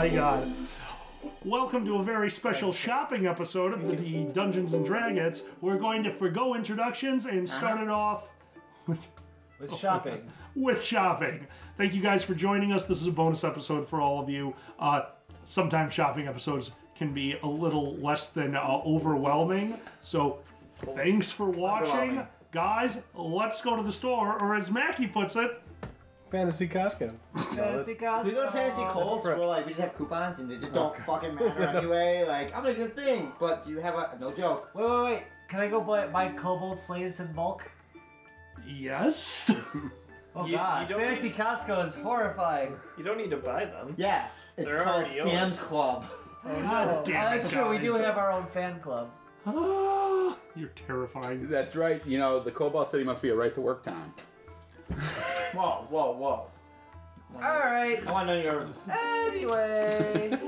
my god. Welcome to a very special shopping episode of the Dungeons and Draggets. We're going to forgo introductions and start it off with shopping. With shopping. Thank you guys for joining us. This is a bonus episode for all of you. Sometimes shopping episodes can be a little less than overwhelming. So thanks for watching. Guys, let's go to the store, or as Mackie puts it, Fantasy Costco. Fantasy Costco. Do we go to Fantasy Kohl's where like we just have coupons and they just don't fucking matter anyway? Like, I'm gonna get a thing, but you have a no joke. Wait. Can I go buy kobold slaves in bulk? yes. Oh god, Fantasy Costco is horrifying. You don't need to buy them. Yeah, it's They're called already Sam's yours. Club. God damn it, That's true, we do guys. have our own fan club. You're terrifying. That's right. You know, the Cobalt City must be a right-to-work town. Whoa. Alright, I want to know your... anyway.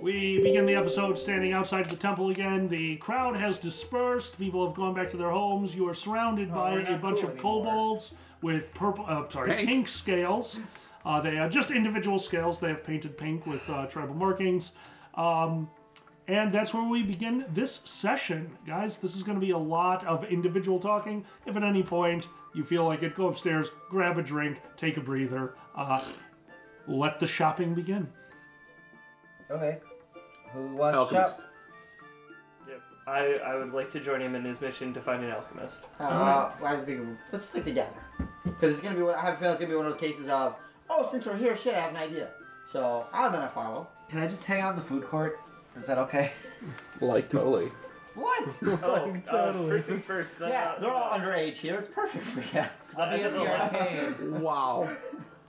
We begin the episode standing outside the temple again. The crowd has dispersed. People have gone back to their homes. You are surrounded by we're a not bunch cool of anymore. kobolds with pink scales. They are just individual scales. They have painted pink with tribal markings. And that's where we begin this session. Guys, this is going to be a lot of individual talking. If at any point you feel like it, go upstairs, grab a drink, take a breather. Let the shopping begin. Okay. Who wants Alchemist. to shop? Yep. I would like to join him in his mission to find an alchemist. Let's stick together. Because it's gonna be. I have a feeling it's gonna be one of those cases of, oh, since we're here, shit, I have an idea. So I'm gonna follow. Can I just hang out in the food court? Is that okay? Like, totally. What? Oh, first things first. Yeah, they're all underage here. It's perfect for you. I'll be at the arcade. Wow.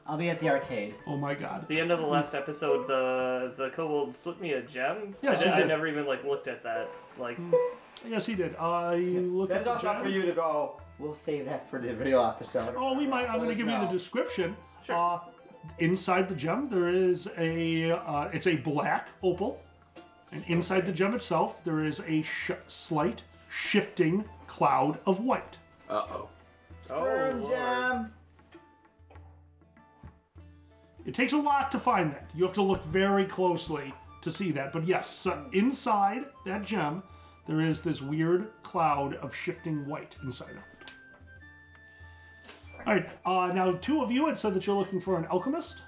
I'll be at the arcade. Oh my god. At the end of the last episode, the kobold slipped me a gem. Yes, he I did. never even looked at that. Yes, he did. You look That's at also the not for gem. you to go. We'll save that for the real episode. Oh, we might. I'm going to give you the description. Sure. Inside the gem, there is it's a black opal, and inside the gem itself, there is a slight shifting cloud of white. Uh-oh. Sperm jam. It takes a lot to find that. You have to look very closely to see that. But yes, so inside that gem, there is this weird cloud of shifting white inside of it. All right, now two of you had said that you're looking for an alchemist.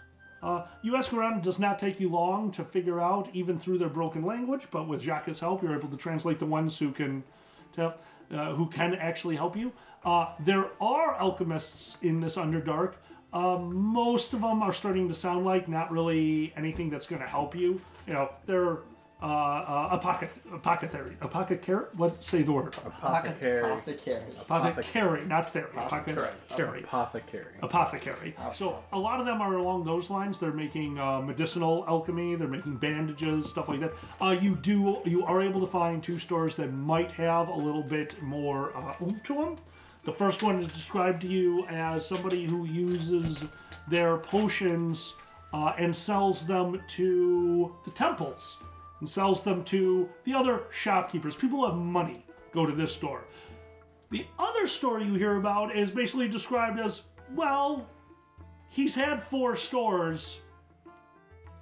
You ask around, it does not take you long to figure out, even through their broken language, but with Jacques' help, you're able to translate the ones who can actually help you. There are alchemists in this Underdark. Most of them are starting to sound like not really anything that's going to help you. You know, they're apothecary. What? Say the word. Apothecary. Apothecary, not theory. Apothecary. So a lot of them are along those lines. They're making medicinal alchemy. They're making bandages, stuff like that. You are able to find two stores that might have a little bit more oomph to them. The first one is described to you as somebody who uses their potions and sells them to the temples and sells them to the other shopkeepers. People who have money go to this store. The other store you hear about is basically described as, well, he's had 4 stores.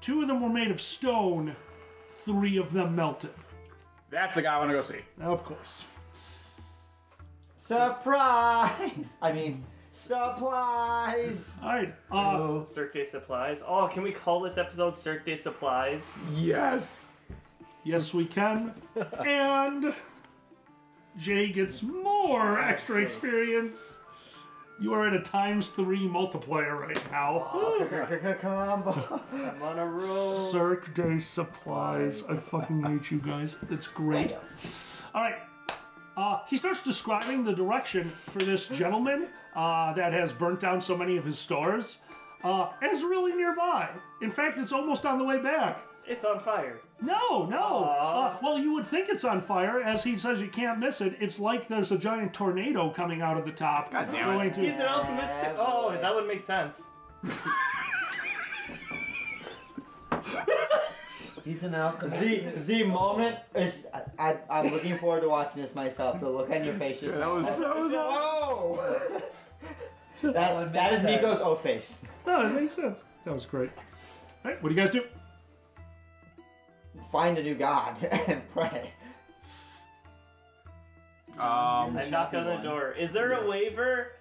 2 of them were made of stone. 3 of them melted. That's the guy I want to go see. Of course. Surprise! I mean, supplies! All right. Cirque de Supplies. Oh, can we call this episode Cirque de Supplies? Yes. Yes, we can. And Jay gets more extra experience. You are at a ×3 multiplier right now. Combo. I'm on a roll. Cirque de Supplies. I fucking hate you guys. It's great. All right. He starts describing the direction for this gentleman that has burnt down so many of his stores. And it's really nearby. In fact, it's almost on the way back. It's on fire. No. Well, you would think it's on fire, as he says you can't miss it. It's like there's a giant tornado coming out of the top. God damn it. He's an alchemist too. Oh, that would make sense. He's an alchemist. The moment is. I'm looking forward to watching this myself. The look on your face just. That was Whoa! that is makes Nico's sense. O face. Oh, it makes sense. That was great. All right, what do you guys do? find a new god and pray. I knock on the door. Is there a waiver?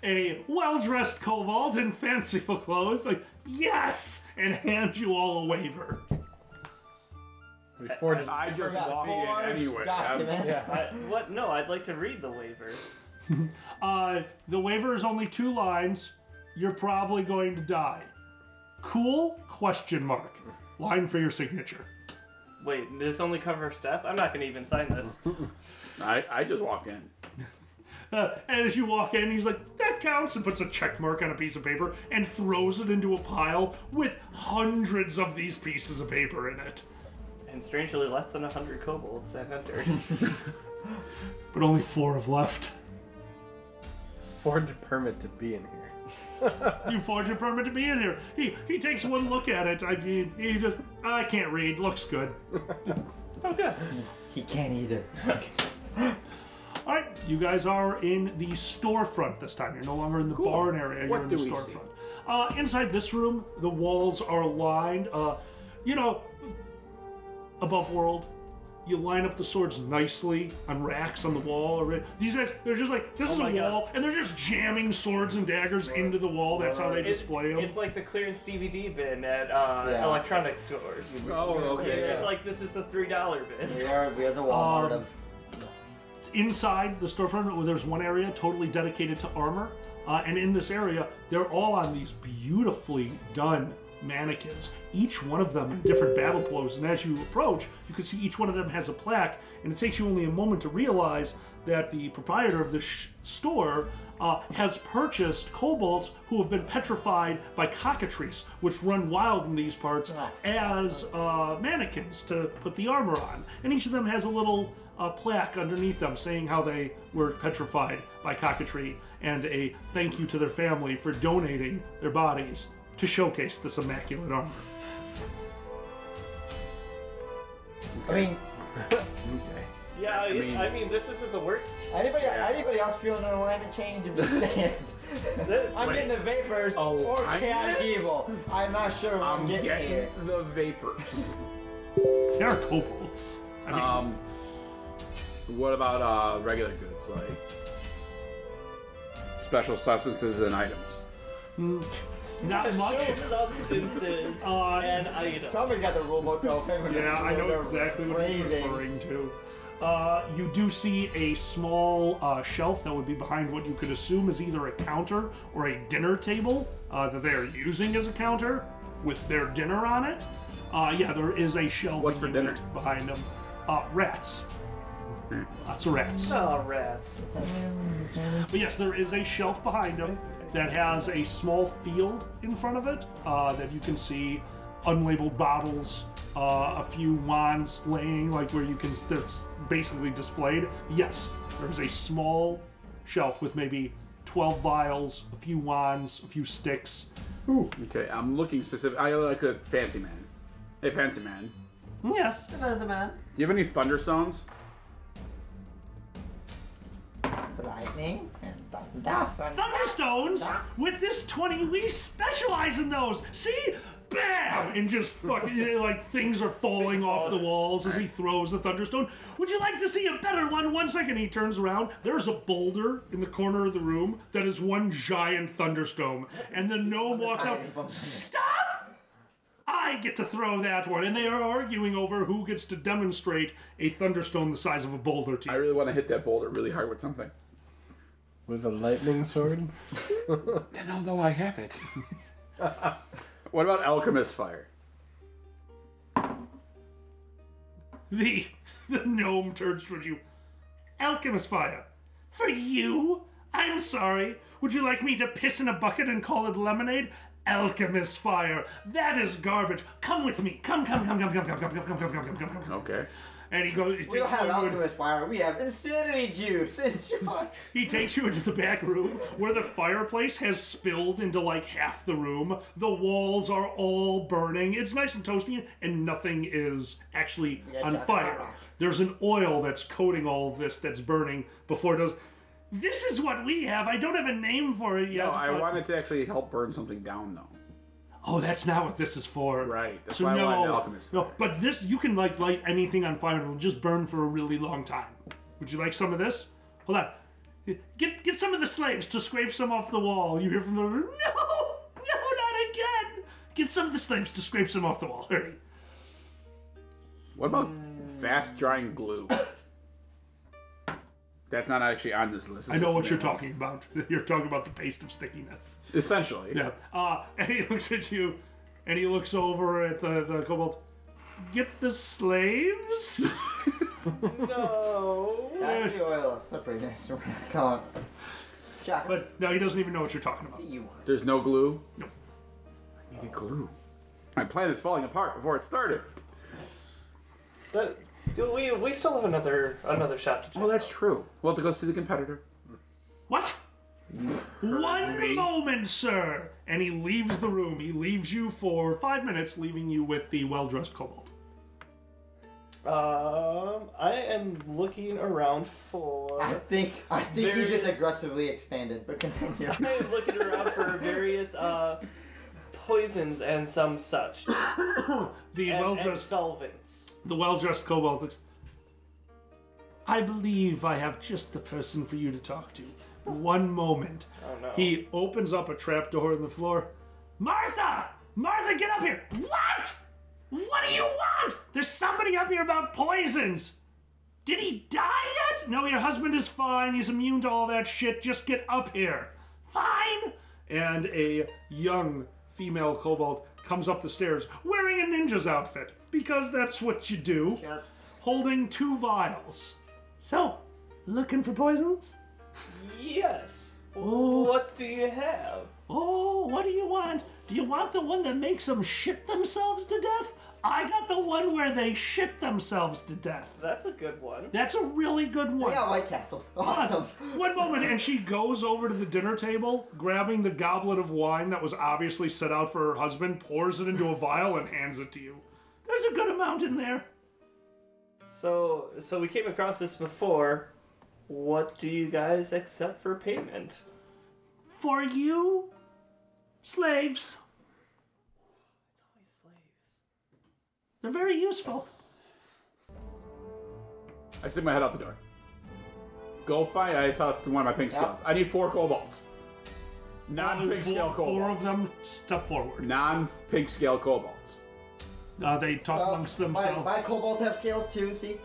A well-dressed kobold in fanciful clothes, like, yes! And hands you all a waiver. I just walk in anyway. What? No, I'd like to read the waiver. The waiver is only 2 lines. You're probably going to die. Cool? Question mark. Line for your signature. Wait, this only covers death? I'm not going to even sign this. I just walked in. And as you walk in, he's like, that counts, and puts a check mark on a piece of paper and throws it into a pile with hundreds of these pieces of paper in it. And strangely, less than 100 kobolds have entered. But only 4 have left. Forged a permit to be in here. You forged a permit to be in here. He takes one look at it. He just, I can't read. Looks good. Oh, good. He can't either. All right, you guys are in the storefront this time. You're no longer in the barn area. What You're in do the we storefront. Inside this room, the walls are lined. Above world, you line up the swords nicely on racks on the wall. These guys, they're just like, this is a wall, and they're just jamming swords and daggers into the wall. That's how they display them. It's like the clearance DVD bin at electronics stores. Oh, okay. It's like, this is the $3 bin. We are the Walmart of. Inside the storefront, there's one area totally dedicated to armor, and in this area, they're all on these beautifully done mannequins, each one of them in different battle poses, and as you approach, you can see each one of them has a plaque, and it takes you only a moment to realize that the proprietor of this store has purchased kobolds who have been petrified by cockatrices, which run wild in these parts, as mannequins to put the armor on, and each of them has a little plaque underneath them saying how they were petrified by cockatry, and a thank you to their family for donating their bodies to showcase this immaculate armor. I mean, Yeah, I mean, this isn't the worst. anybody else feeling an alignment change? I'm just saying. I'm getting the vapors or chaotic evil. I'm not sure what I'm getting here. The vapors. They are kobolds. I mean, What about regular goods like special substances and items? not much. Special substances and items. Somebody's got the rule book open. Yeah, I know exactly what he's referring to. You do see a small shelf that would be behind what you could assume is either a counter or a dinner table that they're using as a counter with their dinner on it. Yeah, there is a shelf. What's for dinner? Behind them? Rats. Lots of rats. Oh, rats. But yes, there is a shelf behind them that has a small field in front of it that you can see unlabeled bottles, a few wands laying, like where you can, they're basically displayed. Yes, there's a small shelf with maybe 12 vials, a few wands, a few sticks. Ooh. Okay, I'm looking specific. I like a fancy man. Hey, fancy man. Yes. Doesn't matter. Do you have any thunderstones? Lightning and thunder. Thunderstones? With this 20, we specialize in those. See? Bam! And just fucking, like, things are falling off the walls as he throws the thunderstone. Would you like to see a better one? 1 second, he turns around. There's a boulder in the corner of the room that is one giant thunderstone. And the gnome walks out. Stop! I get to throw that one. And they are arguing over who gets to demonstrate a thunderstone the size of a boulder to you. I really want to hit that boulder really hard with something. With a lightning sword? Then I'll know I have it. What about alchemist fire? The gnome turns towards you. Alchemist fire? For you? I'm sorry. Would you like me to piss in a bucket and call it lemonade? Alchemist fire. That is garbage. Come with me. Come. Okay. And he goes. We don't have alchemist fire. We have insanity juice. Enjoy. He takes you into the back room where the fireplace has spilled into like half the room. The walls are all burning. It's nice and toasty, and nothing is actually on fire. There's an oil that's coating all of this that's burning before it does. This is what we have. I don't have a name for it yet. No, I wanted to actually help burn something down, though. Oh, that's not what this is for. Right. That's So why I no, wanted an alchemist. no. But this, you can like light anything on fire and it'll just burn for a really long time. Would you like some of this? Hold on. Get some of the slaves to scrape some off the wall. You hear from the room. No, not again. Get some of the slaves to scrape some off the wall. Hurry. What about fast drying glue? That's not actually on this list. I know what you're talking about. You're talking about the paste of stickiness. Essentially. Yeah. And he looks at you, and he looks over at the kobold. Get the slaves? No. That's the oil. Slipperiness. Come on. Chocolate. But no, he doesn't even know what you're talking about. What do you want? There's no glue? No. I needed glue. My planet's falling apart before it started. We still have another shot to check. Oh, that's true. We'll have to go see the competitor. What? One moment, sir. And he leaves the room. He leaves you for 5 minutes, leaving you with the well-dressed kobold. I am looking around for. I think he just aggressively expanded, but continue. I am looking around for various poisons and some such. And solvents. The well-dressed kobold. I believe I have just the person for you to talk to. One moment. Oh no. He opens up a trapdoor in the floor. Martha! Martha, get up here! What? What do you want? There's somebody up here about poisons. Did he die yet? No, your husband is fine. He's immune to all that shit. Just get up here. Fine. And a young female kobold comes up the stairs wearing a ninja's outfit, because that's what you do, Sure. holding 2 vials. So, looking for poisons? Yes. Oh. What do you have? Oh, what do you want? Do you want the one that makes them shit themselves to death? I got the one where they shit themselves to death. That's a good one. That's a really good one. I got White Castles. Awesome. One moment, and she goes over to the dinner table, grabbing the goblet of wine that was obviously set out for her husband, pours it into a vial, and hands it to you. There's a good amount in there. So we came across this before. What do you guys accept for payment? For you, slaves. It's always slaves. They're very useful. I stick my head out the door. Go find. I talked to one of my pink scales. I need 4 kobolds. Non-pink scale kobolds. 4 of them step forward. Non-pink scale kobolds. They talk amongst themselves. My kobolds have scales too, see?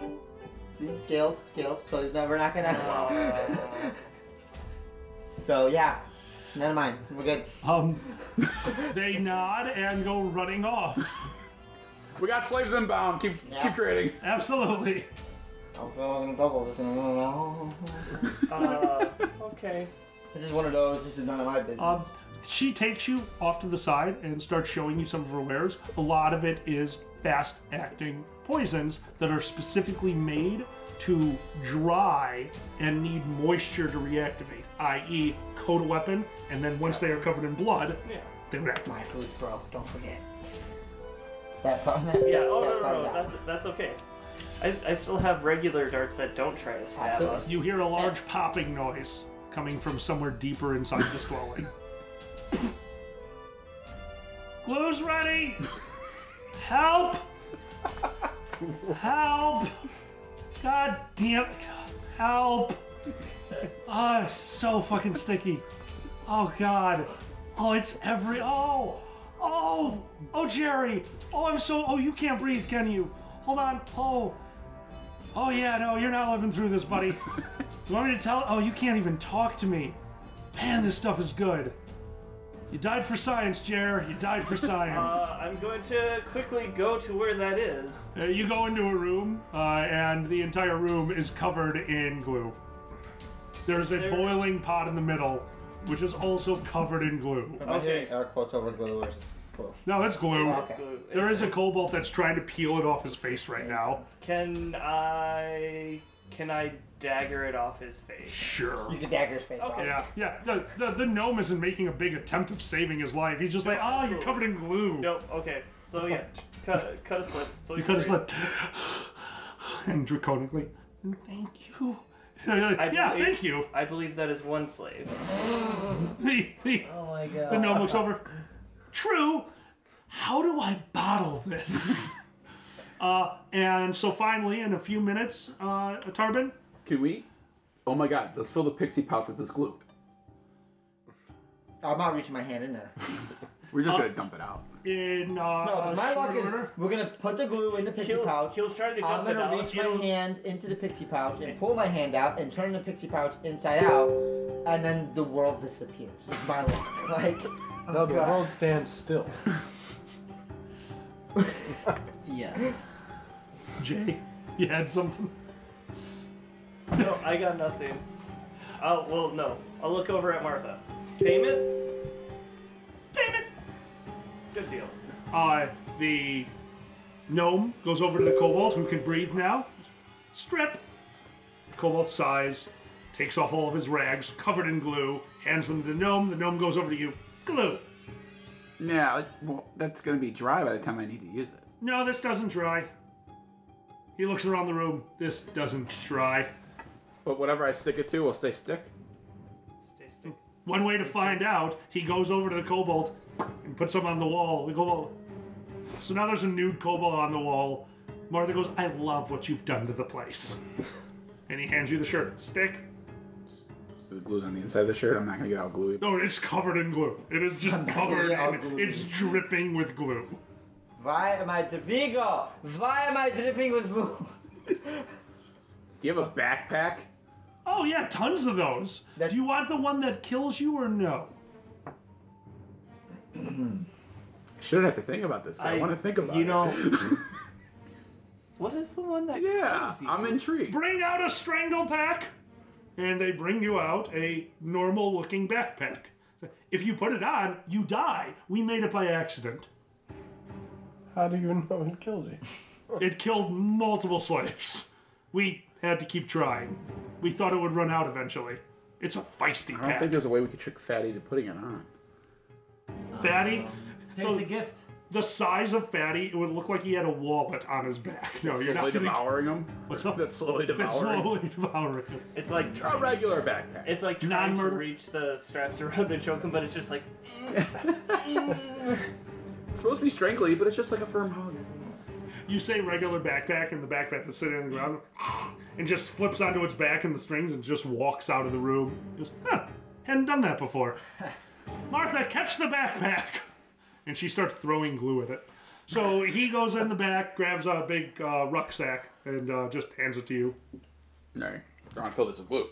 See? Scales. So we're not gonna... So, yeah. None of mine. We're good. They nod and go running off. We got slaves inbound. Keep trading. Absolutely. I'm feeling double. Okay. It's just one of those. This is none of my business. She takes you off to the side and starts showing you some of her wares. A lot of it is fast-acting poisons that are specifically made to dry and need moisture to reactivate, i.e. coat a weapon, and then once they are covered in blood, they reactivate. My food, bro. Don't forget. That part. Yeah, no, that's okay. I still have regular darts that don't try to stab us. You hear a large popping noise coming from somewhere deeper inside this dwelling. Glue's ready! Help! Help! God damn it! Help! Oh, it's so fucking sticky. Oh god. Oh, it's every. Oh! Jerry! Oh, you can't breathe, can you? Hold on. Oh yeah, no, you're not living through this, buddy. You want me to tell? Oh, you can't even talk to me. Man, this stuff is good. You died for science, Jer. You died for science. I'm going to quickly go to where that is. You go into a room, and the entire room is covered in glue. There's a boiling pot in the middle, which is also covered in glue. Am I hearing air quotes over glue or just glue? No, it's glue. Okay. There is a kobold that's trying to peel it off his face right now. Can I dagger it off his face? Sure. You can dagger his face off. Yeah. The gnome isn't making a big attempt of saving his life. He's just like, you're covered in glue. Nope. Okay. So yeah, cut a slit. So you cut a slit. And draconically, thank you. Thank you. I believe that is 1 slave. Oh my god. The gnome looks over. True, how do I bottle this? And so finally, in a few minutes, Tarbin? Can we? Oh my god, let's fill the pixie pouch with this glue. I'm not reaching my hand in there. We're just gonna dump it out. In No, because my luck is we're gonna put the glue in the pixie pouch. He'll try to I'm dump it out. gonna reach my hand into the pixie pouch and pull my hand out and turn the pixie pouch inside out, and then the world disappears. It's my luck. Like, No, the world stands still. Yes. Jay, you had something? No, I got nothing. No. I'll look over at Martha. Payment? Payment! Good deal. The gnome goes over to the kobold, who can breathe now. Strip. Kobold sighs, takes off all of his rags, covered in glue, hands them to the gnome. The gnome goes over to you. Glue. Yeah, well, that's gonna be dry by the time I need to use it. No, this doesn't dry. He looks around the room. This doesn't dry. But whatever I stick it to will stay stick. Stay stick. One way to find out, he goes over to the kobold and puts him on the wall. The kobold. So now there's a nude kobold on the wall. Martha goes, I love what you've done to the place. And he hands you the shirt. Stick. So the glue's on the inside of the shirt. I'm not gonna get all gluey. No, it's covered in glue. It is just covered in, it's dripping with glue. why am I Vigo? Why am I dripping with glue? Do you have a backpack? Oh yeah, tons of those. That- Do you want the one that kills you or no? I shouldn't have to think about this, but I want to think about it. You know. What is the one that Yeah, kills you? I'm intrigued. Bring out a strangle pack! And they bring you out a normal looking backpack. If you put it on, you die. We made it by accident. How do you know it kills you? It killed multiple slaves. We had to keep trying. We thought it would run out eventually. It's a feisty I don't pack. think there's a way we could trick Fatty to putting it on. Fatty, Say it's a gift. the size of Fatty, it would look like he had a wallet on his back. No, you're Slowly not gonna... devouring him? What's up? That's slowly It's devouring. slowly devouring him. It's like A regular backpack. it's like trying to Non-murder. reach the straps around and choke him, but it's just like It's supposed to be strangly, but it's just like a firm hug. You say regular backpack, and the backpack that's sitting on the ground and just flips onto its back and the strings and just walks out of the room. He goes, hadn't done that before. Martha, catch the backpack! And she starts throwing glue at it. So he goes in the back, grabs a big rucksack, and just hands it to you. Alright. I want to fill this with glue.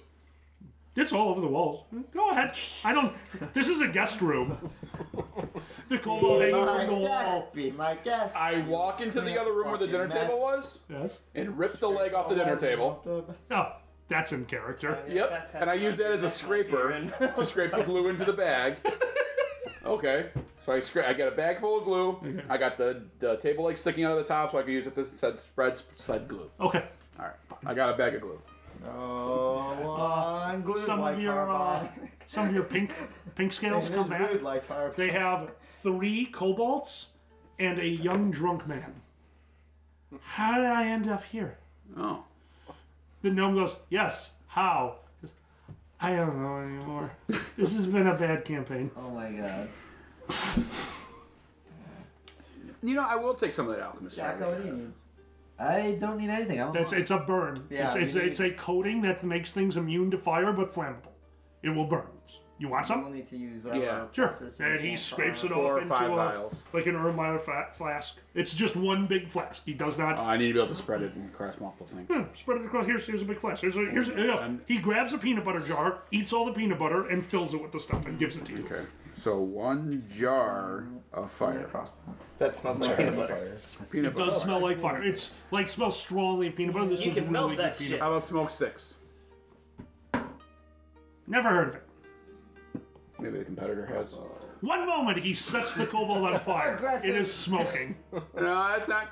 It's all over the walls. Go ahead. I don't... This is a guest room. The kobold hanging from the wall. Be my guest. I walk into the other room where the dinner table was Yes. and rip the leg off the dinner table. Oh, that's in character. Yep. And I use that as a scraper to scrape the glue into the bag. Okay. So I got a bag full of glue. Okay. I got the table leg sticking out of the top so I can use it to spread glue. Okay. Alright. I got a bag of glue. I'm glued Some like of your pink scales come back. They have 3 kobolds and a young drunk man. How did I end up here? Oh. The gnome goes, yes, how? He goes, I don't know anymore. This has been a bad campaign. Oh my god. You know, I will take some of that alchemist. Jack, fire what do that you I have. need? I don't need anything. It's a burn. Yeah, it's a coating that makes things immune to fire but flammable. It will burn. You want We'll some? need to use whatever Yeah. Sure. process we And he can scrapes for- it 4 off or into 5 a, vials. like an Erlenmeyer flask. It's just one big flask. He does not... I need to be able to spread it across multiple things. Spread it across. Here's a big flask. He grabs a peanut butter jar, eats all the peanut butter, and fills it with the stuff and gives it to you. Okay. So 1 jar of fire. that smells like peanut butter. Peanut It does butter. smell like fire. It's like smells strongly of peanut butter. This You was can melt really that good peanut shit. How about smoke 6? Never heard of it. Maybe the competitor has. One moment he sets the kobold on fire. Aggressive. It is smoking. No, that's not.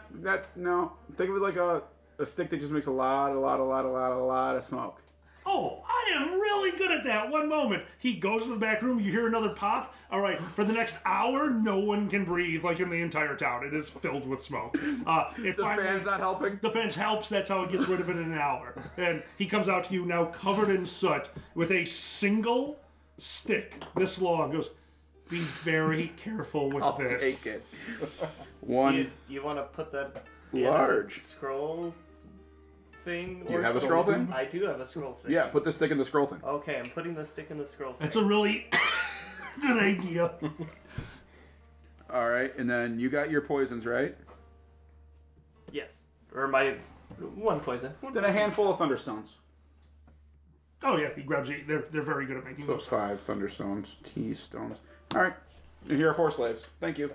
No. Think of it like a stick that just makes a lot of smoke. Oh, I am really good at that. One moment. He goes to the back room, you hear another pop. All right, for the next hour, no one can breathe like in the entire town. It is filled with smoke. The fan's not helping. The fence helps, that's how it gets rid of it in an hour. And he comes out to you now covered in soot with a single stick this long. Goes, Be very careful with I'll this. take it. One You want to put that large. in a scroll thing? Do you have a scroll thing? I do have a scroll thing. Yeah, put the stick in the scroll thing. Okay, I'm putting the stick in the scroll thing. That's a really good idea. All right, and then you got your poisons, right? Yes. Or my one poison. Then a handful of thunderstones. Oh yeah, he grabs you. They're very good at making So those. 5 thunderstones, tea stones. All right, and here are 4 slaves. Thank you.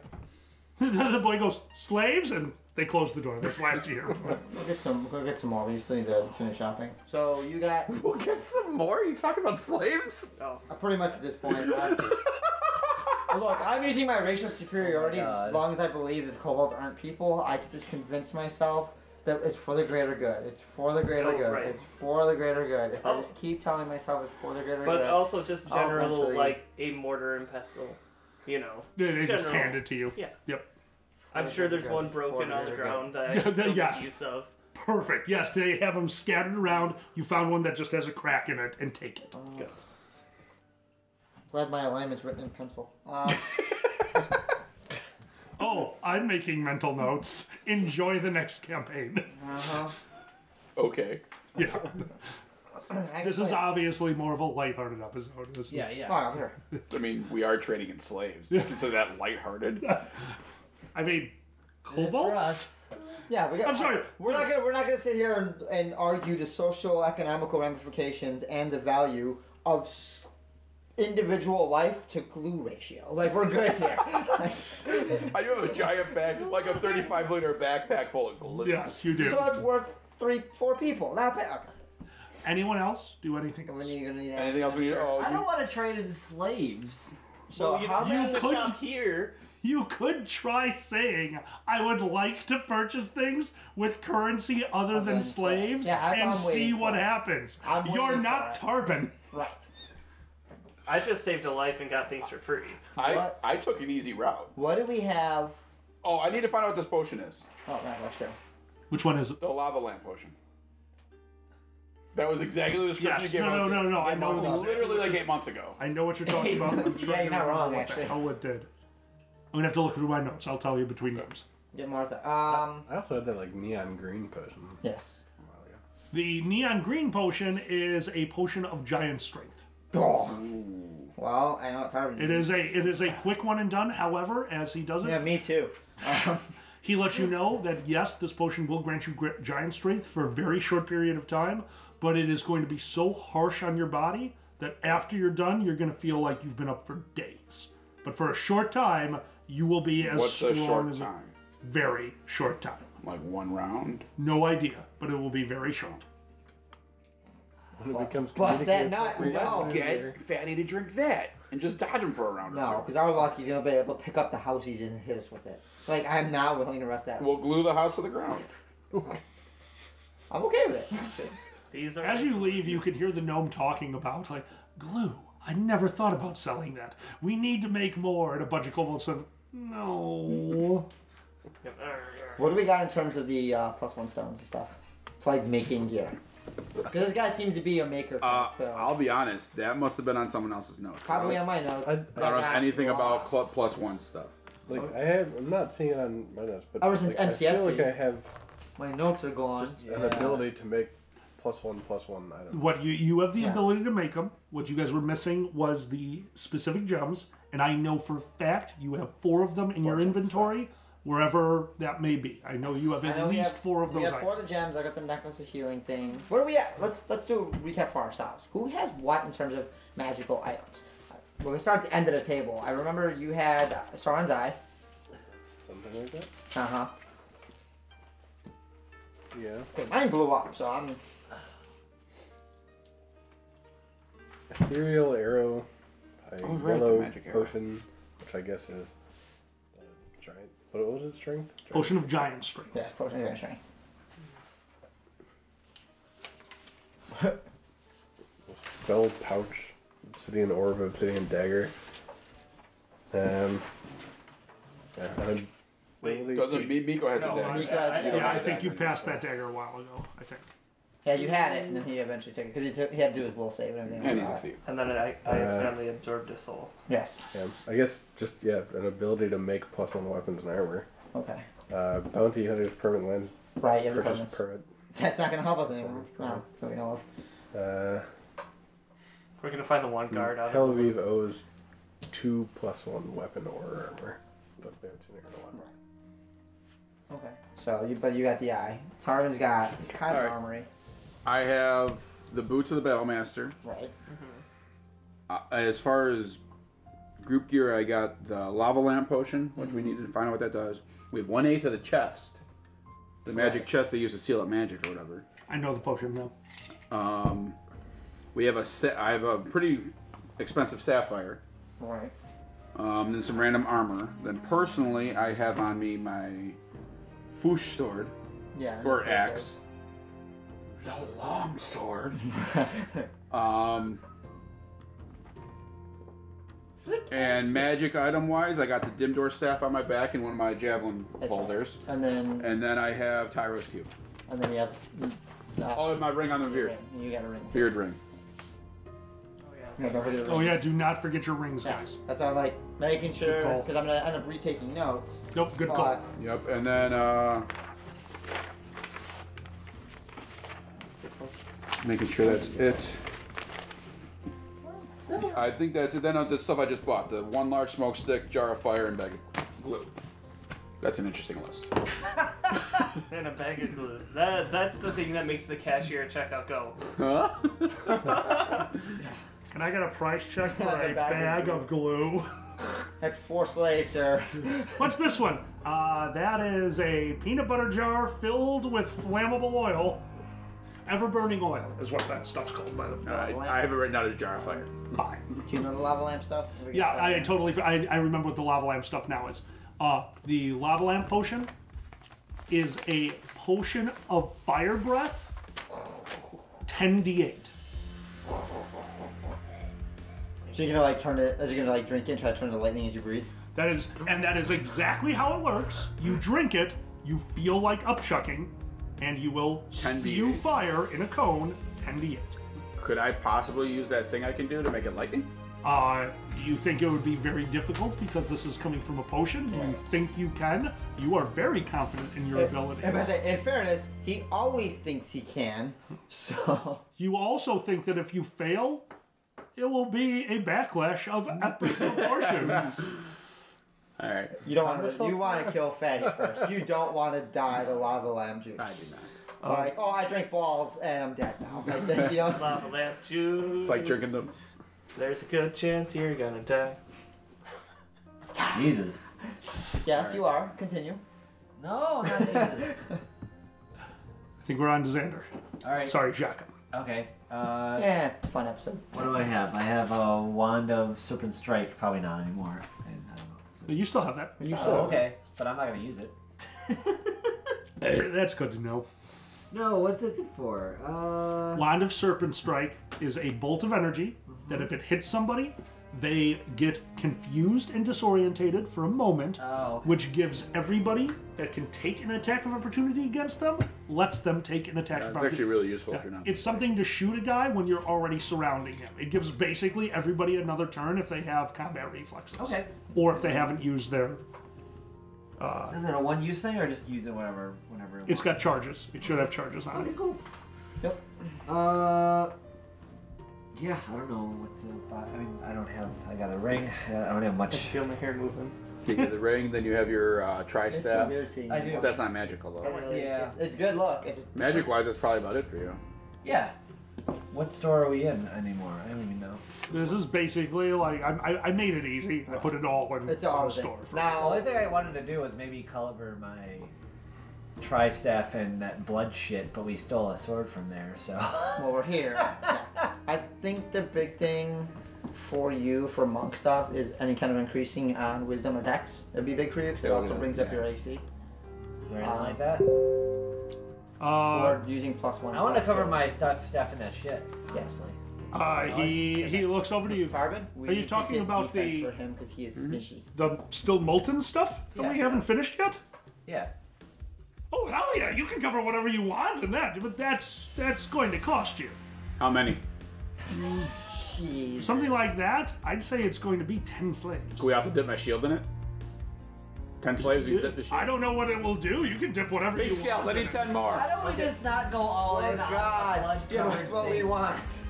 The boy goes, slaves, and they close the door. That's last year. We'll get some more. We still need to finish shopping. So you got We'll get some more? Are you talking about slaves? Oh. pretty much at this point. Look, I'm using my racial superiority. As long as I believe that kobolds aren't people, I can just convince myself that it's for the greater good. It's for the greater good. Right. It's for the greater good. If I just keep telling myself it's for the greater But good. also just I'll general, eventually- like, a mortar and pestle. You know. They just General. hand it to you. Yeah. Yep. I'm sure there's one broken on the ground that I can still Yes. make use of. Perfect. Yes, they have them scattered around. You found one that just has a crack in it, and take it. Good. Glad my alignment's written in pencil. Oh, I'm making mental notes. Enjoy the next campaign. Okay. Yeah. This is obviously more of a lighthearted episode. This Yeah, is, yeah. Oh, here. I mean, we are trading in slaves. You consider that lighthearted? I mean, It is for kobolds? us. Yeah, we got. I'm sorry. We're not gonna sit here and argue the social economical ramifications and the value of individual life to glue ratio. Like we're good here. I do have a giant bag, like a 35-liter backpack full of glue. Yes, you do. So it's worth 3-4 people. Not bad. Okay. Anyone else do anything And else? then you're gonna need Anything else we need? Oh, I you, don't want to trade in slaves. So you how have many? the could- shop here. You could try saying, I would like to purchase things with currency other than slaves Yeah, that's and what I'm see waiting what for. happens. I'm You're waiting not for Tarbin. Right. I just saved a life and got things for free. I took an easy route. What do we have? Oh, I need to find out what this potion is. Oh, right, let's do. Which one is it? The lava lamp potion. That was exactly the description Yes. you gave us. No. I know exactly Literally what like you're- 8 months ago. I know what you're talking about. I'm trying Yeah, you're to not remember wrong, what actually. the hell it did. I'm gonna have to look through my notes. I'll tell you between games. Get Martha. I also had that like neon green potion. Yes. A while ago. The neon green potion is a potion of giant strength. Oh. Well, I know what Tarvin It is a quick one and done. However, as he does it, Yeah, me too. he lets you know that yes, this potion will grant you giant strength for a very short period of time, but it is going to be so harsh on your body that after you're done, you're going to feel like you've been up for days. But for a short time, you will be as What's strong a short as time? a very short time. Like 1 round? No idea, but it will be very short. When it becomes Bust that communicative nut. for No. us, Get Fatty to drink that and just dodge him for a round No, or because our luck, he's gonna be able to pick up the house he's in and hit us with it. Like I'm not willing to rest that. two. We'll glue the house to the ground. I'm okay with it. These are As you leave, you can hear the gnome talking about, like, glue. I never thought about selling that. We need to make more. And a bunch of kobolds said, no. What do we got in terms of the +1 stones and stuff? To like making gear. Because this guy seems to be a maker. I'll be honest, that must have been on someone else's notes. Probably on my notes. I I don't know anything about +1 stuff. Like I'm not seeing it on my notes, but Ever since like, I feel MCFC. like I have My notes are gone. just an ability to make +1 +1 items. What you have the Yeah. ability to make them. What you guys were missing was the specific gems. And I know for a fact you have 4 of them in your inventory, wherever that may be. I know you have I at know we least have- 4 of those We have 4 of the items. gems. I got the necklace of healing thing. Where are we at? Let's do a recap for ourselves. Who has what in terms of magical items? We're gonna start at the end of the table. I remember you had Sauron's Eye. Something like that. Uh huh. Yeah. Okay, mine blew up, so I'm. Ethereal arrow, a Oh, right, the yellow magic arrow. potion, which I guess is giant. What was it? Strength. Giant. Potion of giant strength. Yes, potion of strength. Spell pouch, obsidian orb, obsidian dagger. Yeah, and Wait, ability Doesn't to- Miko has No, a dagger. Because- I think you passed that dagger a while ago, I think. Yeah, you had it, and then he eventually took it because he had to do his will save and everything. And he's a thief. And then I accidentally absorbed a soul. Yes. Yeah, I guess just an ability to make +1 weapons and armor. Okay. Bounty hunter's permanent land. Right. You have Purchase permit. That's not gonna help us anymore. No, so we know of. We're gonna find the one guard out of Hellweave owes 2 +1 weapon or armor, but we haven't seen it in a while. Okay. So but you got the eye. Tarvin's got kind of Alright. armory. I have the boots of the Battlemaster. Right. As far as group gear, I got the lava lamp potion, which we need to find out what that does. We have 1/8 of the chest, the magic chest they use to seal up magic or whatever. I know the potion now. We have I have a pretty expensive sapphire. Right. Then some random armor. Then personally, I have on me my Foosh sword Yeah. or axe. The long sword. And magic item wise, I got the dim door staff on my back and one of my javelin holders. And then I have Tyro's cube. and then you have. Oh, and my ring on the beard. And you got a ring. Too. Beard ring. No, don't forget the Oh rings. yeah, do not forget your rings, Yeah, guys. that's why I'm like making sure call. because I'm gonna end up retaking notes. Nope, good call. But Yep, and then making sure that's it. I think that's it. Then the stuff I just bought: the 1 large smoke stick, jar of fire, and bag of glue. That's an interesting list. And a bag of glue. That's the thing that makes the cashier at checkout go. Huh? Can I get a price check for The a bag bag of of glue? that's 4 slaves, sir. What's this one? That is a peanut butter jar filled with flammable oil. Ever-burning oil is what that stuff's called, by the way. I have it written out as jar of fire. Bye. Do you know the lava lamp stuff? Yeah, I totally. I remember what the lava lamp stuff now is. The lava lamp potion is a potion of fire breath. 10d8. So you're gonna like turn it? As you're gonna like drink it and try to turn it to lightning as you breathe? That is exactly how it works. You drink it, you feel like upchucking, and you will 10d8. spew fire in a cone. 10d8. Could I possibly use that thing I can do to make it lightning? Do you think it would be very difficult because this is coming from a potion? Do you think you can? You are very confident in your abilities. And in fairness, he always thinks he can. So You also think that if you fail, it will be a backlash of epic proportions. All right. you don't want to. You want to kill Fatty first. You don't want to die to lava lamp juice. I do not. Like, oh, I drank balls and I'm dead now. Like, then, you know? Lava lamp juice. It's like drinking the. There's a good chance you're gonna die. Jesus. Yes, you are. Continue. No, not Jesus. I think we're on to Xander. All right. Sorry, Jacques. Okay. Yeah, fun episode. What do I have? I have a wand of serpent strike. Probably not anymore. I don't know. You still have that. You Oh, okay, but I'm not gonna use it. That's good to know. No, what's it good for? Wand of Serpent Strike is a bolt of energy that if it hits somebody, they get confused and disorientated for a moment, which gives everybody that can take an attack of opportunity against them, lets them take an attack of It's opportunity. actually really useful if you're not. It's something to shoot a guy when you're already surrounding him. It gives basically everybody another turn if they have combat reflexes. Okay. Or if they haven't used their... Is it a one-use thing or just use it whenever you It's want? got charges. It should have charges on Okay, it. cool. Yep. Yeah, I don't know what to buy. I mean, I got a ring. I don't have I much. feel my hair moving. You get the ring, then you have your It's so tri-staff. weird seeing I you. do. That's not magical though. Really, Yeah. It's good look. It's just Magic-wise, that's probably about it for you. Yeah. What store are we in anymore? I don't even know. This is basically like... I made it easy. I put it all in It's all the the thing. store. The Now, only thing I wanted to do was maybe cover my tri-staff and that blood shit, but we stole a sword from there, so. well, we're here. Yeah. I think the big thing for you for monk stuff is any kind of increasing on wisdom or dex. It'd be big for you because it Oh, also yeah, brings up yeah. your AC. Is there anything like that? Or using +1. I want to stuff, cover so- my stuff in that shit. Yes. He looks over to you. Carbon. We Are you need to talking get about defense the- for him because he is squishy. The still molten stuff that Yeah. we haven't finished yet? Yeah. Oh, hell yeah, you can cover whatever you want in that, but that's going to cost you. How many? Jeez. Something like that, I'd say it's going to be 10 slaves. Can we also dip my shield in it? 10 slaves, you can dip the shield. I don't know what it will do. You can dip whatever Big you Scout, want. let me 10 more. Why don't we just not go all Oh in on the God, blood give us what we want.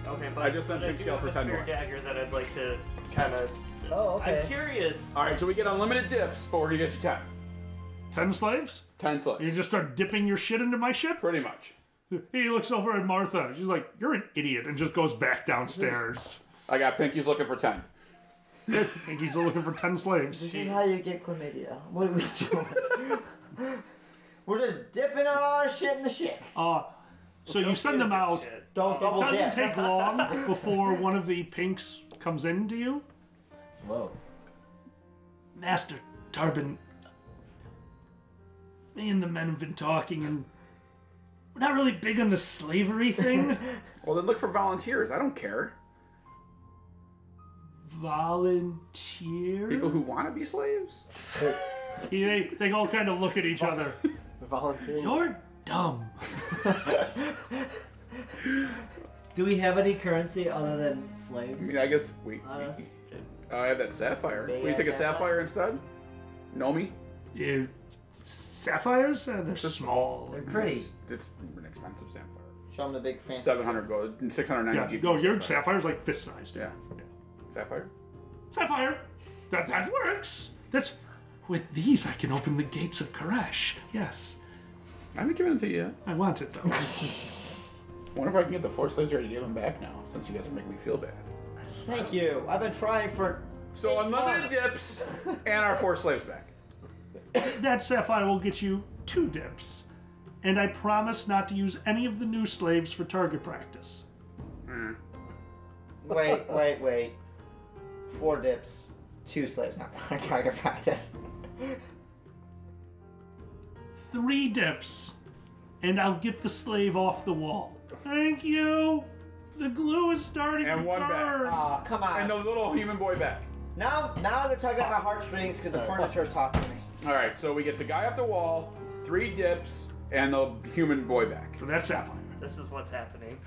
Okay, but I just sent but pink do scales have for a 10 more. spear dagger that I'd like to kind of. Oh, okay. I'm curious. Alright, so we get unlimited dips, but we're gonna get you 10. 10 slaves? 10 slaves. You just start dipping your shit into my ship? Pretty much. He looks over at Martha. She's like, you're an idiot, and just goes back downstairs. I got Pinky's looking for 10. And he's looking for 10 slaves. This is how you get chlamydia. What are we doing? We're just dipping all our shit in the shit. So you send them out. Shit. Don't It double doesn't dip. take long before one of the pinks comes into you. Whoa. Master Tarbin, me and the men have been talking, and we're not really big on the slavery thing. Well, then look for volunteers. I don't care. Volunteer? People who want to be slaves? They all kind of look at each other. Volunteering. You're dumb. Do we have any currency other than I slaves? mean, I guess On us? I have that sapphire. Big Will you take a ass sapphire instead? Nomi? Yeah, sapphires? They're small. They're pretty. It's an expensive sapphire. Show them the big fancy. 700 gold and 690 Yeah, GP. no, your sapphire's like fist-sized. Yeah. Sapphire? Sapphire! That works! That's... With these, I can open the gates of Koresh. Yes. I haven't given it to you yet. I want it, though. Wonder if I can get the 4 slaves ready to give them back now, since you guys are making me feel bad. Thank you. I've been trying for. So 8 unlimited months. dips and our 4 slaves back. That sapphire will get you 2 dips. And I promise not to use any of the new slaves for target practice. Wait. 4 dips, 2 slaves, not target practice. 3 dips, and I'll get the slave off the wall. Thank you! The glue is starting And to 1 back. burn. Oh, come on. And the little human boy back. Now they're tugging at my heartstrings because the furniture's talking to me. Alright, so we get the guy off the wall, 3 dips, and the human boy back. For that sapphire. This is what's happening.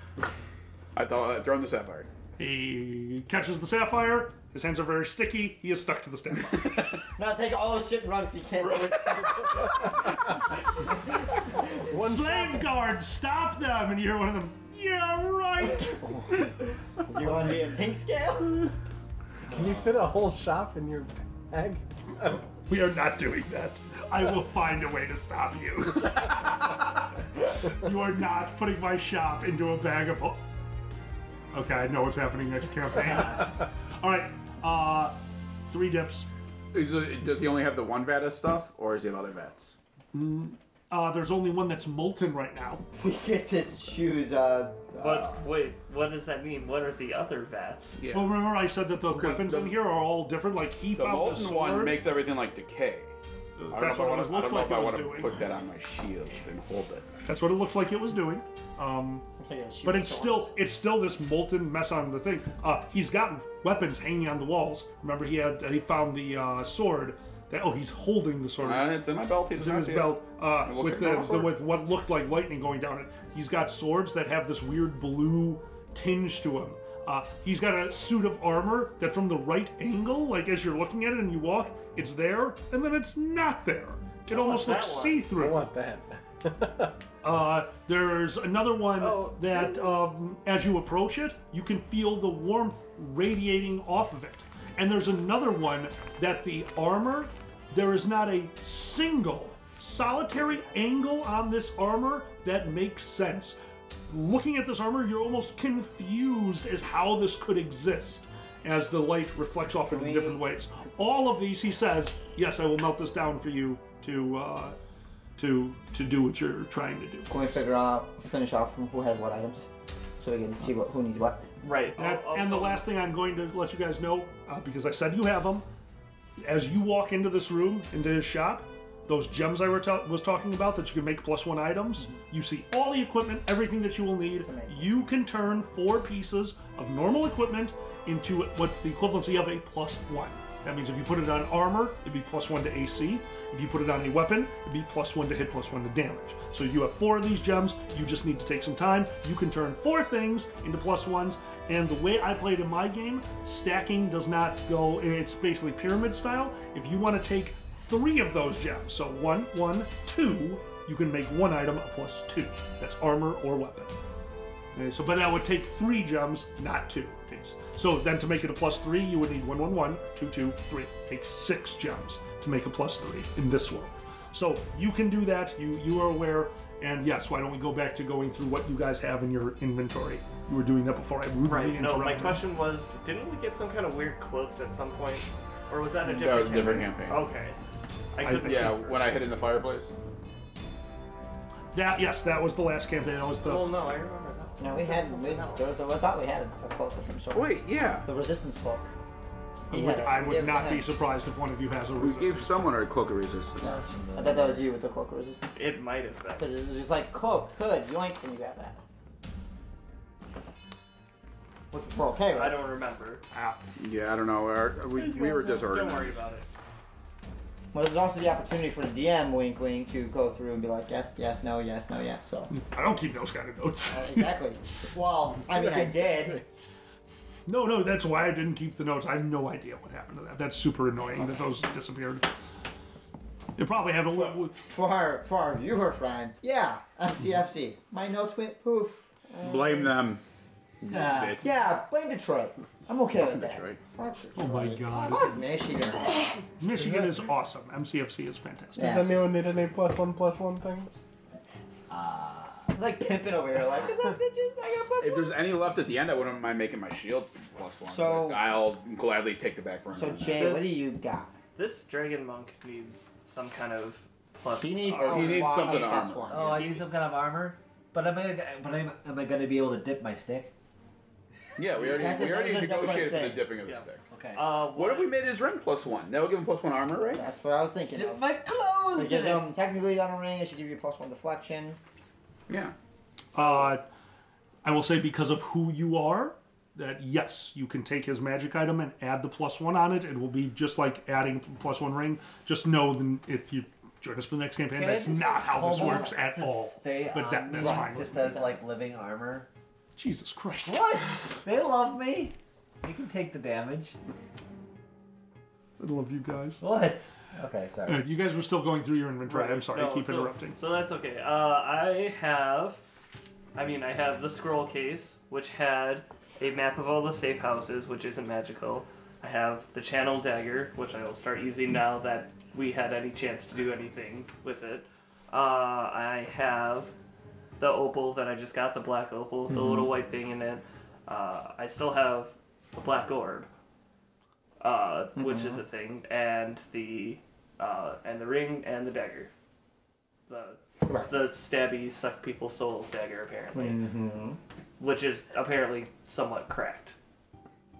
I thought I'd throw him the sapphire. He catches the sapphire. His hands are very sticky. He is stuck to the sapphire. Now take all this shit and run because he can't do it. Slave guards, stop them! And you hear one of them, yeah, right! You want to be a pink scale? Can you fit a whole shop in your bag? We are not doing that. I will find a way to stop you. You are not putting my shop into a bag of... Okay, I know what's happening next campaign. All right, 3 dips. Does he only have the 1 vat of stuff, or does he have other vats? There's only one that's molten right now. We get to choose. But wait, what does that mean? What are the other vats? Yeah. Well, remember I said that the Because weapons the- in here are all different? Like, he The found the molten sword. one makes everything like decay. That's what it looks like it was want to doing. put that on my shield and hold it. That's what it looked like it was doing. But it's still this molten mess on the thing. He's got weapons hanging on the walls. Remember, he found the sword. He's holding the sword. It's in my belt. It's in his belt looks with like a normal sword. with what looked like lightning going down it. He's got swords that have this weird blue tinge to him. He's got a suit of armor that from the right angle, like as you're looking at it and you walk, it's there, and then it's not there. It almost that looks one. I see-through. want that. There's another one Oh, that, as you approach it, you can feel the warmth radiating off of it. And there's another one that the armor, there is not a single solitary angle on this armor that makes sense. Looking at this armor, you're almost confused as how this could exist as the light reflects off it in different ways. All of these, he says, yes, I will melt this down for you to do what you're trying to do. Can we finish off from who has what items, so we can see who needs what? Right. And the last thing I'm going to let you guys know, because I said you have them, as you walk into this room, into his shop, those gems I was talking about that you can make +1 items, you see all the equipment, everything that you will need. You can turn 4 pieces of normal equipment into what's the equivalency of a +1. That means if you put it on armor, it'd be +1 to AC. If you put it on a weapon, it'd be +1 to hit, +1 to damage. So you have 4 of these gems. You just need to take some time. You can turn 4 things into +1s. And the way I played in my game, stacking does not go. It's basically pyramid style. If you want to take 3 of those gems, so 1, 1, 2, you can make one item a +2. That's armor or weapon. Okay, so, but that would take 3 gems, not 2. So then to make it a +3, you would need 1, 1, 1, 2, 2, 3. Take 6 gems to make a +3 in this world. So you can do that. You are aware. And yes, why don't we go back to going through what you guys have in your inventory? You were doing that before I rudely interrupted. No, my question was, didn't we get some kind of weird cloaks at some point? Or was that a different That was a different campaign. Okay. Yeah, when I hid in the fireplace. Yes, that was the last campaign. That was the. Well, no, I remember that. No, I thought we had a cloak of some sort. Wait, yeah. The resistance cloak. I would not be surprised if one of you has a resistance. We gave someone a cloak of resistance. I thought that was you with the cloak of resistance. It might have been. Because it was just like cloak, hood, yoink, and you got that. Which we're okay, right? I don't remember. Yeah, I don't know. We were disorganized. Don't worry about it. Well, there's also the opportunity for the DM, wink, wink, to go through and be like, yes, yes, no, yes, no, yes. So. I don't keep those kind of notes. Exactly. Well, I mean, I did. No, that's why I didn't keep the notes. I have no idea what happened to that. That's super annoying that those disappeared. It probably happened for our viewer friends. Yeah, MCFC. My notes went poof. Blame them. Yeah, blame Detroit. I'm okay with that. Detroit. Oh my god. Fuck Michigan. Michigan is awesome. MCFC is fantastic. Does anyone need any +1/+1 things? Like pimping over here, like, is that bitches? I got +1. If there's any left at the end, I wouldn't mind making my shield +1. So I'll gladly take the back burner. So Jay, what do you got? This dragon monk needs some kind of plus. He needs something to armor. Oh, I need some kind of armor. But am I gonna be able to dip my stick? Yeah, we already negotiated for the dipping of the stick. Okay. What if we made his ring +1? That would give him +1 armor, right? That's what I was thinking. Dip my clothes. Technically, on a ring, it should give you +1 deflection. Yeah. I will say because of who you are, that yes, you can take his magic item and add the +1 on it. It will be just like adding +1 ring. Just know that if you join us for the next campaign, that's not how this works at all. But that's fine. Just as like living armor. Jesus Christ. What? They love me. You can take the damage. I love you guys. What? Okay, sorry. You guys were still going through your inventory. Right. I'm sorry, I keep interrupting. So that's okay. I have the scroll case, which had a map of all the safe houses, which isn't magical. I have the channel dagger, which I will start using now that we had any chance to do anything with it. I have the opal that I just got, the black opal, the little white thing in it. I still have the black orb, which is a thing, and the ring and the dagger. The stabby suck people's souls dagger, apparently, which is apparently somewhat cracked,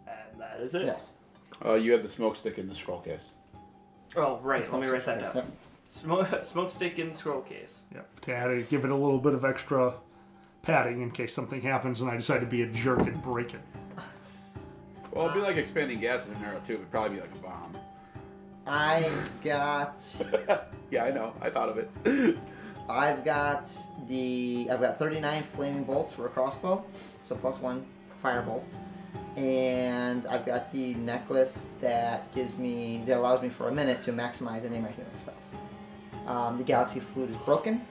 and that is it. Yes. You have the smoke stick in the scroll case. Oh right, let me write that down. Smoke stick in the scroll case. Yep. To add it, give it a little bit of extra padding in case something happens and I decide to be a jerk and break it. Well, it'd be like expanding gas in an arrow too. It'd probably be like a bomb. I've got. Yeah, I know. I thought of it. I've got 39 flaming bolts for a crossbow, so +1 fire bolts, and I've got the necklace that allows me for a minute to maximize any of my healing spells. The galaxy flute is broken,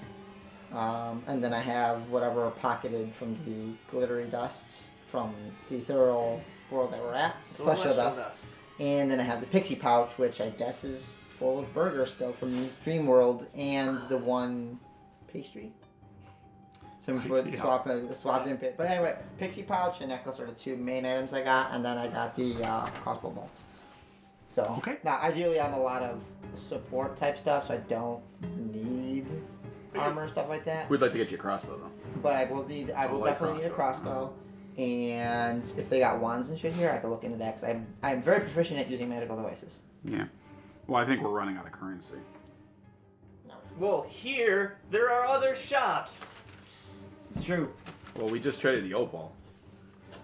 and then I have whatever pocketed from the glittery dust from the ethereal world that we're at, celestial dust. And then I have the pixie pouch, which I guess is full of burgers still from Dream World, and the one pastry. So we would swap in pit. But anyway, pixie pouch and necklace are the 2 main items I got, and then I got the crossbow bolts. So now ideally I'm a lot of support type stuff, so I don't need armor and stuff like that. We'd like to get you a crossbow though. But I will definitely need a crossbow. And if they got wands and shit here, I could look into that because I'm very proficient at using magical devices. Yeah. Well, I think we're running out of currency. No. Well, here there are other shops. It's true. Well, we just traded the opal,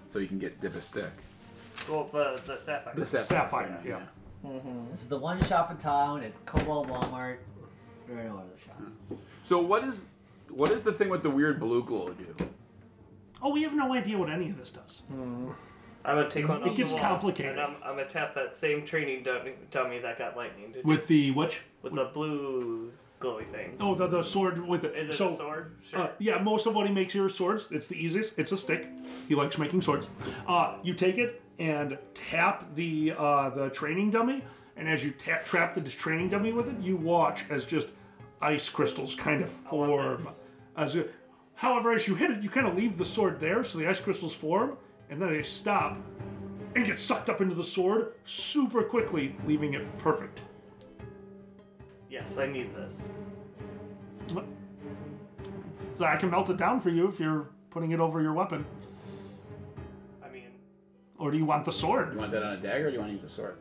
so you can dip a stick. Well, the sapphire. The Sapphire, yeah. This is the one shop in town. It's Cobalt Walmart. There are no other shops. So what is the thing with the weird blue glow do? Oh, we have no idea what any of this does. I'm gonna take one. It gets complicated. And I'm gonna tap that same training dummy that got lightning. With the which? With the blue glowy thing. Oh, the sword with it. Is it so, a sword? Sure. Yeah, most of what he makes here is swords. It's the easiest. It's a stick. He likes making swords. You take it and tap the training dummy, and as you trap the training dummy with it, you watch as just ice crystals kind of form. However, as you hit it, you kind of leave the sword there, so the ice crystals form, and then they stop and get sucked up into the sword super quickly, leaving it perfect. Yes, I need this. So I can melt it down for you if you're putting it over your weapon. I mean... Or do you want the sword? You want that on a dagger, or do you want to use the sword?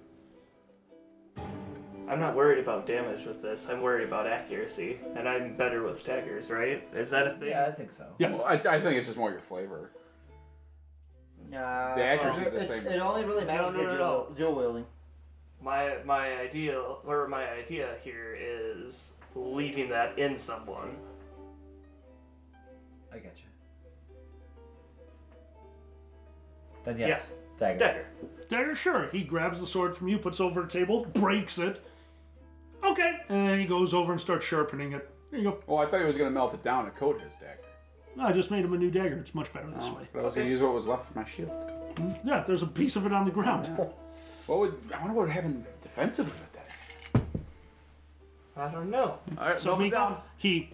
I'm not worried about damage with this. I'm worried about accuracy, and I'm better with daggers, right? Is that a thing? Yeah, I think so. Yeah. Well, I think it's just more your flavor. The accuracy is the same. It only really matters if you're dual wielding. My idea here is leaving that in someone. I get you. Then yes, dagger. Dagger, sure. He grabs the sword from you, puts it over the table, breaks it. Okay. And then he goes over and starts sharpening it. There you go. Oh, I thought he was going to melt it down and coat his dagger. No, I just made him a new dagger. It's much better this way. But I was going to use what was left of my shield. Yeah, there's a piece of it on the ground. I wonder what would happen defensively with that. I don't know. All right, So melt it down. he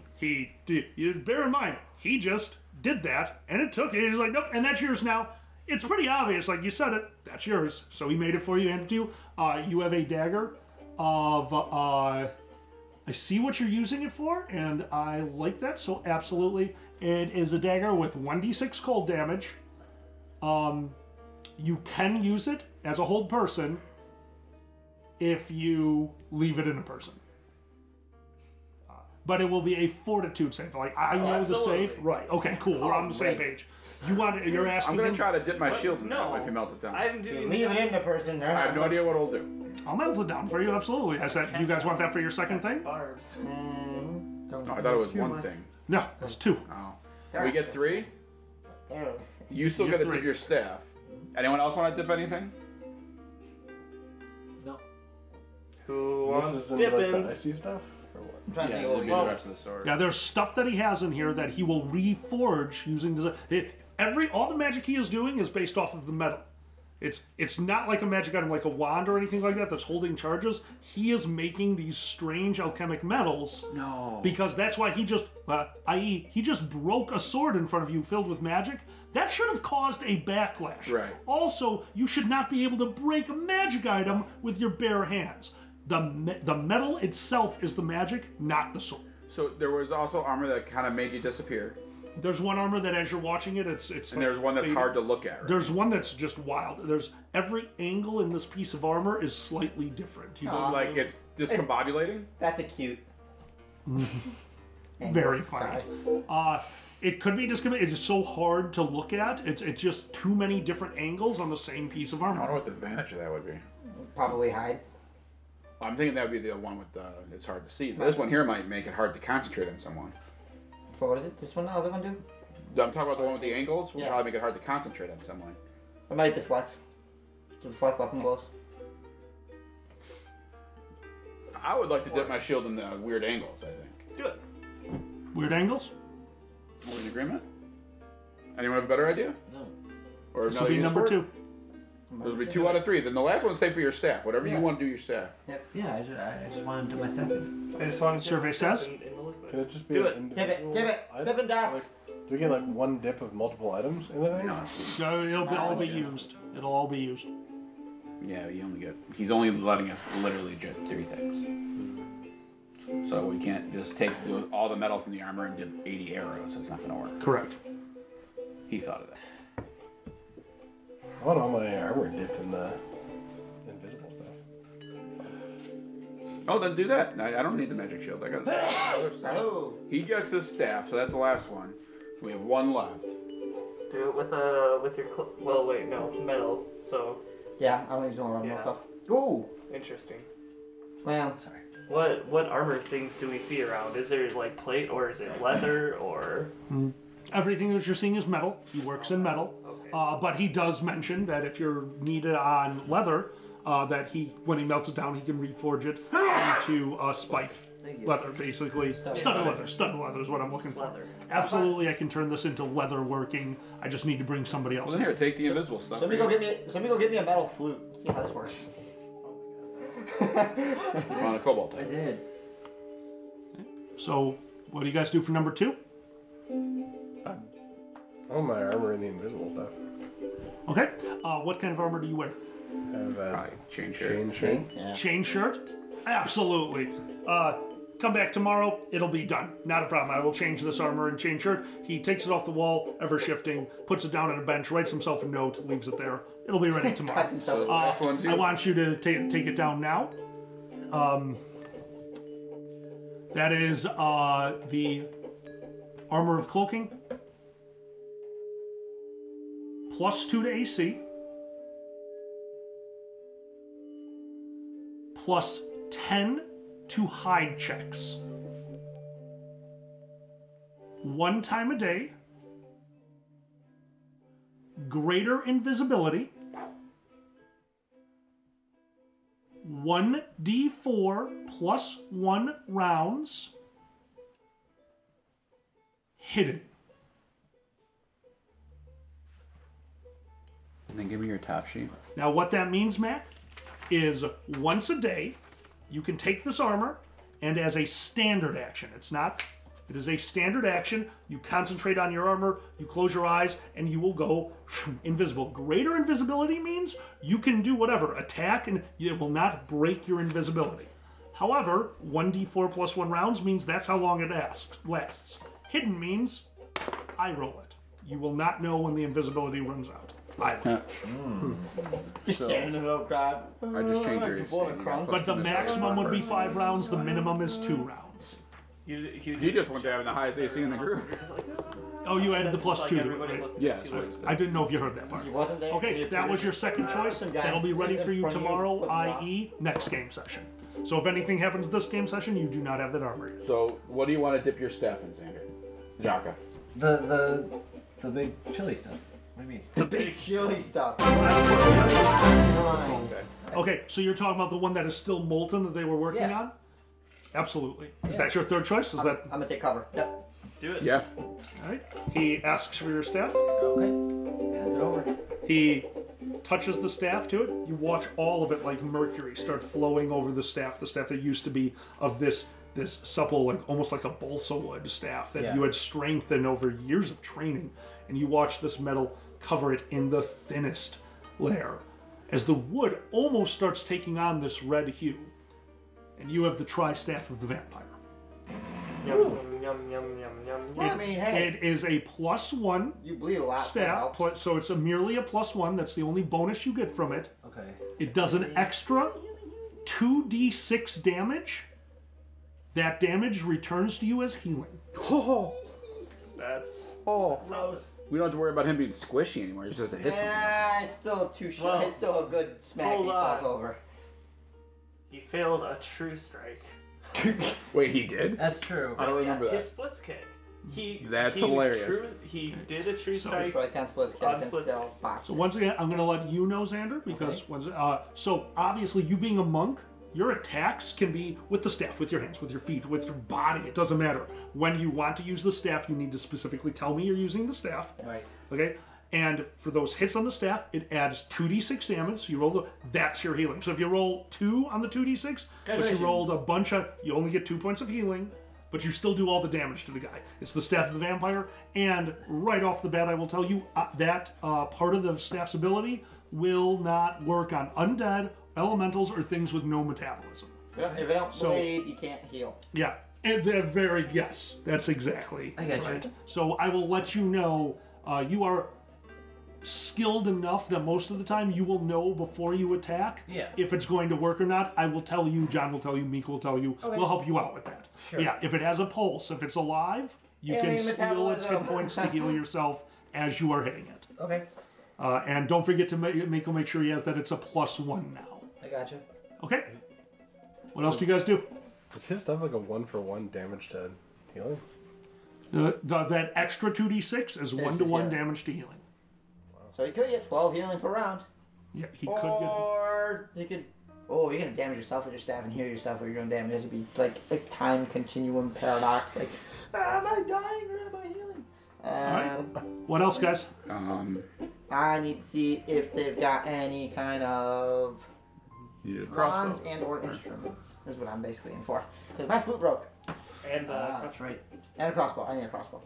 did. You bear in mind, he just did that, and it took it. He's like, nope, and that's yours now. It's pretty obvious, like you said it. That's yours. So he made it for you, handed it to you. You have a dagger of. I see what you're using it for, and I like that. So absolutely, it is a dagger with 1d6 cold damage. You can use it as a hold person if you leave it in a person. But it will be a fortitude save. Like, I know the save. Right. Okay, cool. We're on the same page. You're asking I'm going him. to try to dip my shield in No. that if he melts it down. I'm doing Leave it in the person. I have no idea what it'll do. I'll melt it down for you, absolutely. I said, do you guys want that for your second thing? barbs. No, I thought it was one thing. No, that's two. Oh. We get 3. There. You still You get get to 3. dip your staff. Anyone else want to dip anything? No. Who This wants is in like the dippins? icy stuff, or what? I'm trying to think it'll of be what the we rest of the sword. Yeah, there's stuff that he has in here that he will reforge using this. All the magic he is doing is based off of the metal. It's not like a magic item like a wand or anything like that that's holding charges. He is making these strange alchemic metals. No. Because that's why he just, i.e., he just broke a sword in front of you filled with magic. That should have caused a backlash. Right. Also, you should not be able to break a magic item with your bare hands. The metal itself is the magic, not the sword. So there was also armor that kind of made you disappear. There's one armor that, as you're watching it, it's. And there's one that's hard to look at, right? There's one that's just wild. There's every angle in this piece of armor is slightly different. You don't Like it's discombobulating? That's a cute. Very funny. Sorry. It could be discombobulated. It's just so hard to look at. It's just too many different angles on the same piece of I wonder armor. what the advantage of that would be. Probably hide. I'm thinking that would be the one with the it's hard to see. This one here might make it hard to concentrate on someone. So what is it? This one, the other one do? I'm talking about the one with the angles. Will Yeah. probably make it hard to concentrate on someone. It might deflect. Deflect weapon blows. I would like to dip my shield in the weird angles, I think. Do it. Weird angles? Are we in agreement? Anyone have a better idea? No. Or This will another be use number for it? 2. Those will be 2 out of 3. Then the last one's safe for your staff. Whatever you want to do your staff. Yeah, I just want to do my stuff in. I just want to Survey says? in the liquid. Could it just be Do an it. individual Dip it. item? Dippin' dots. Do we get like one dip of multiple items in a thing? No. So it'll all be used. It'll all be used. Yeah, he's only letting us literally dip 3 things. So we can't just take all the metal from the armor and dip 80 arrows. That's not going to work. Correct. He thought of that. I want all my armor dipped in the invisible stuff. Oh, then do that. I don't need the magic shield. I got it. Hello. He gets his staff, so that's the last one. We have 1 left. Do it with your metal. So Yeah, I don't use all that Yeah. stuff. Ooh. Interesting. Well, sorry. What armor things do we see around? Is there like plate or is it leather or? Everything that you're seeing is metal. He works in metal. Okay. But he does mention that if you're needed on leather, that when he melts it down, he can reforge it into spiked leather, basically. Studded leather is what I'm looking for. Leather. Absolutely, I can turn this into leather working. I just need to bring somebody else Well, in. here, take the invisible stuff. Somebody go get me a metal flute. Let's see how this works. You found a cobalt. I did. So, what do you guys do for number 2? Oh, my armor and the invisible stuff. Okay. What kind of armor do you wear? I have Probably chain shirt. chain shirt. Yeah. Chain shirt? Absolutely. Come back tomorrow, it'll be done. Not a problem. I will change this armor and chain shirt. He takes it off the wall, ever shifting, puts it down on a bench, writes himself a note, leaves it there. It'll be ready tomorrow. Cuts himself a Last one's you. I want you to take it down now. That is the armor of cloaking. +2 to AC. +10 to hide checks. 1 time a day. Greater invisibility. 1d4 +1 rounds. Hidden. And then give me your top sheet. Now, what that means, Mac, is once a day, you can take this armor, and as a standard action, it is a standard action, you concentrate on your armor, you close your eyes, and you will go invisible. Greater invisibility means you can do whatever, attack, and it will not break your invisibility. However, 1d4 +1 rounds means that's how long it lasts. Hidden means I roll it. You will not know when the invisibility runs out. Just stand in the middle of the crowd. I just changed your AC. But the maximum would be 5 rounds, the minimum is 2 rounds. He just went to having the highest AC in the group. Oh, you added the +2 to it, Everybody's right? looking Yeah, at that's you what like, he said. I didn't know if you heard that part. He wasn't there. Okay, that was your second choice. Some guys That'll be ready for you in front of you tomorrow, flipping off. i.e. next game session. So if anything happens this game session, you do not have that armor. So, what do you want to dip your staff in, Xander? Jaka. The big chili stuff. What do you mean? The big chili stuff. Okay, so you're talking about the one that is still molten that they were working Yeah. on? Absolutely. Is that your third choice? Is that... I'm gonna take cover. Yep. do it. Yeah. All right. He asks for your staff. Okay. Hands it over. He touches the staff to it. You watch all of it like mercury start flowing over the staff that used to be of this supple, like almost like a balsa wood staff that you had strengthened over years of training. And you watch this metal cover it in the thinnest layer as the wood almost starts taking on this red hue. And you have the tri-staff of the vampire. Yum, yum, yum, yum, yum. Well, I mean, hey, It is a +1 you bleed a lot. that staff, helps. so it's merely a +1. That's the only bonus you get from it. Okay. It does an extra 2d6 damage. That damage returns to you as healing. That's Gross. We don't have to worry about him being squishy anymore. It's just a hit something. It's still too short. Well, It's still a good smack. hold He falls on. over. he failed a true strike. Wait, he did? That's true. I don't remember His that. splits kick. That's he hilarious. He did a true strike. Strike on splits kick and split- still box. So once again, I'm going to let you know, Xander, because so obviously you being a monk, your attacks can be with the staff, with your hands, with your feet, with your body. It doesn't matter. When you want to use the staff, you need to specifically tell me you're using the staff. Right. Okay? And for those hits on the staff, it adds 2d6 damage. So you roll that's your healing. So if you roll 2 on the 2d6, but you rolled a bunch of, you only get 2 points of healing, but you still do all the damage to the guy. It's the staff of the vampire, and right off the bat, I will tell you that part of the staff's ability will not work on undead, elementals, or things with no metabolism. If it don't So- bleed, you can't heal. Yeah, and they're yes, that's exactly I got you. right. So I will let you know. You are skilled enough that most of the time you will know before you attack if it's going to work or not. I will tell you, John will tell you, Meek will tell you. Okay. We'll help you out with that. Sure. Yeah, if it has a pulse, if it's alive, you Alien can steal its hit metabolism. points to heal yourself as you are hitting it. Okay. And don't forget to make sure he has that it's a +1 now. I gotcha. Okay. What else do you guys do? Is his stuff like a 1-for-1 damage to healing? That extra 2d6 is 1-to-1 damage to healing. So he could get 12 healing per round. Yeah, he could get. Or you could. Oh, you're gonna damage yourself with your staff and heal yourself with your own damage. This would be like a time continuum paradox. Like, am I dying or am I healing? Alright. What else, guys? I need to see if they've got any kind of wands and or instruments. Is what I'm basically in for. Because my flute broke. And That's right. And a crossbow. I need a crossbow.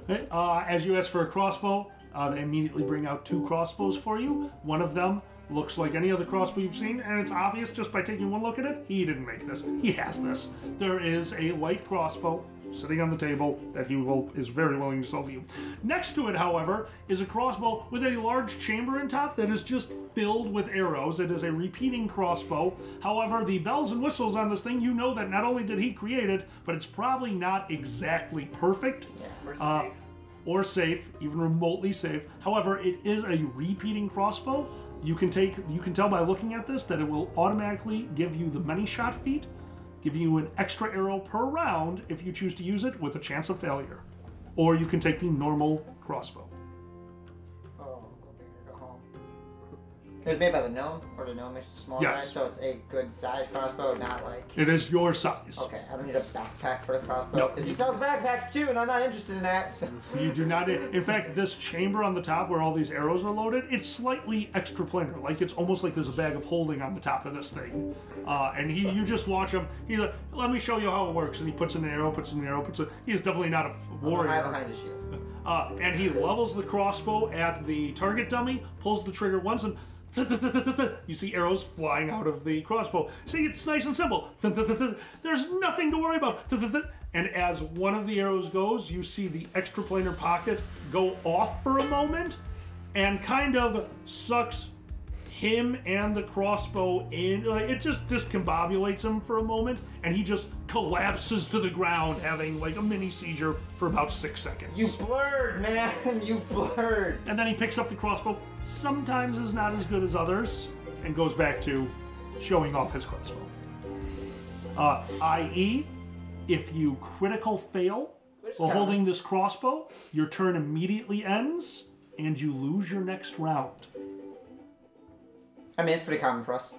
Okay, as you ask for a crossbow, they immediately bring out 2 crossbows for you. One of them looks like any other crossbow you've seen, and it's obvious just by taking one look at it, he didn't make this. He has this. There is a light crossbow sitting on the table that he is very willing to sell to you. Next to it, however, is a crossbow with a large chamber in top that is just filled with arrows. It is a repeating crossbow. However, the bells and whistles on this thing, you know that not only did he create it, but it's probably not exactly perfect. we're safe. Or safe, even remotely safe. However, it is a repeating crossbow. You can tell by looking at this that it will automatically give you the many shot feat, give you an extra arrow per round if you choose to use it with a chance of failure. Or you can take the normal crossbow. Oh, go big or go home. It was made by the gnome, or the gnome is small guy, Yes. so it's a good size crossbow, not like. It is your size. Okay, I don't need a backpack for the crossbow because he sells backpacks too, and I'm not interested in that. So. You do not. In fact, this chamber on the top where all these arrows are loaded, it's slightly extra planar. Like it's almost like there's a bag of holding on the top of this thing. And you just watch him. He's like, let me show you how it works. And he puts in an arrow, he is definitely not a warrior. Hide behind his shield. And he levels the crossbow at the target dummy, pulls the trigger once, and you see arrows flying out of the crossbow. See, it's nice and simple. There's nothing to worry about. And as one of the arrows goes, you see the extraplanar pocket go off for a moment and kind of sucks him and the crossbow in. It just discombobulates him for a moment, and he just collapses to the ground, having like a mini seizure for about 6 seconds. You blurred, man. You blurred. And then he picks up the crossbow. Sometimes is not as good as others, and goes back to showing off his crossbow. I.e., if you critical fail while holding this crossbow, your turn immediately ends, and you lose your next round. I mean, it's pretty common for us.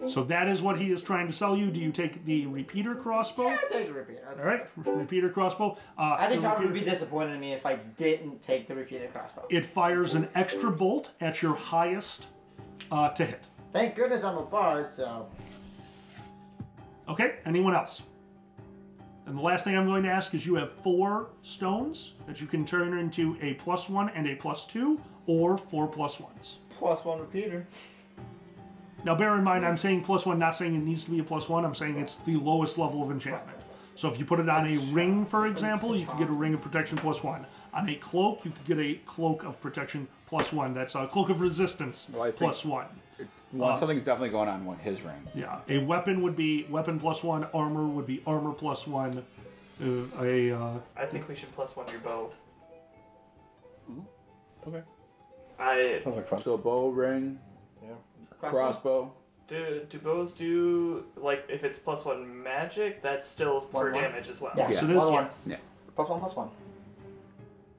So that is what he is trying to sell you. Do you take the repeater crossbow? Yeah, I'll take the repeater. All right, repeater crossbow. I think Tom would be disappointed in me if I didn't take the repeater crossbow. It fires an extra bolt at your highest to hit. Thank goodness I'm a bard, so... Okay, anyone else? And the last thing I'm going to ask is you have 4 stones that you can turn into a +1 and a +2, or 4 +1s. +1 repeater. Now bear in mind, I'm saying +1, not saying it needs to be a +1, I'm saying it's the lowest level of enchantment. So if you put it on a ring, for example, you could get a ring of protection +1. On a cloak, you could get a cloak of protection +1. That's a cloak of resistance +1. Something's definitely going on with his ring. Yeah, a weapon would be weapon +1, armor would be armor +1. I think we should +1 your bow. Okay. I Sounds like fun. So bow, ring, crossbow. do bows do, like, if it's +1 magic, that's still for 1/1. damage as well. Yeah, Yes, it is. +1. Yeah. +1/+1.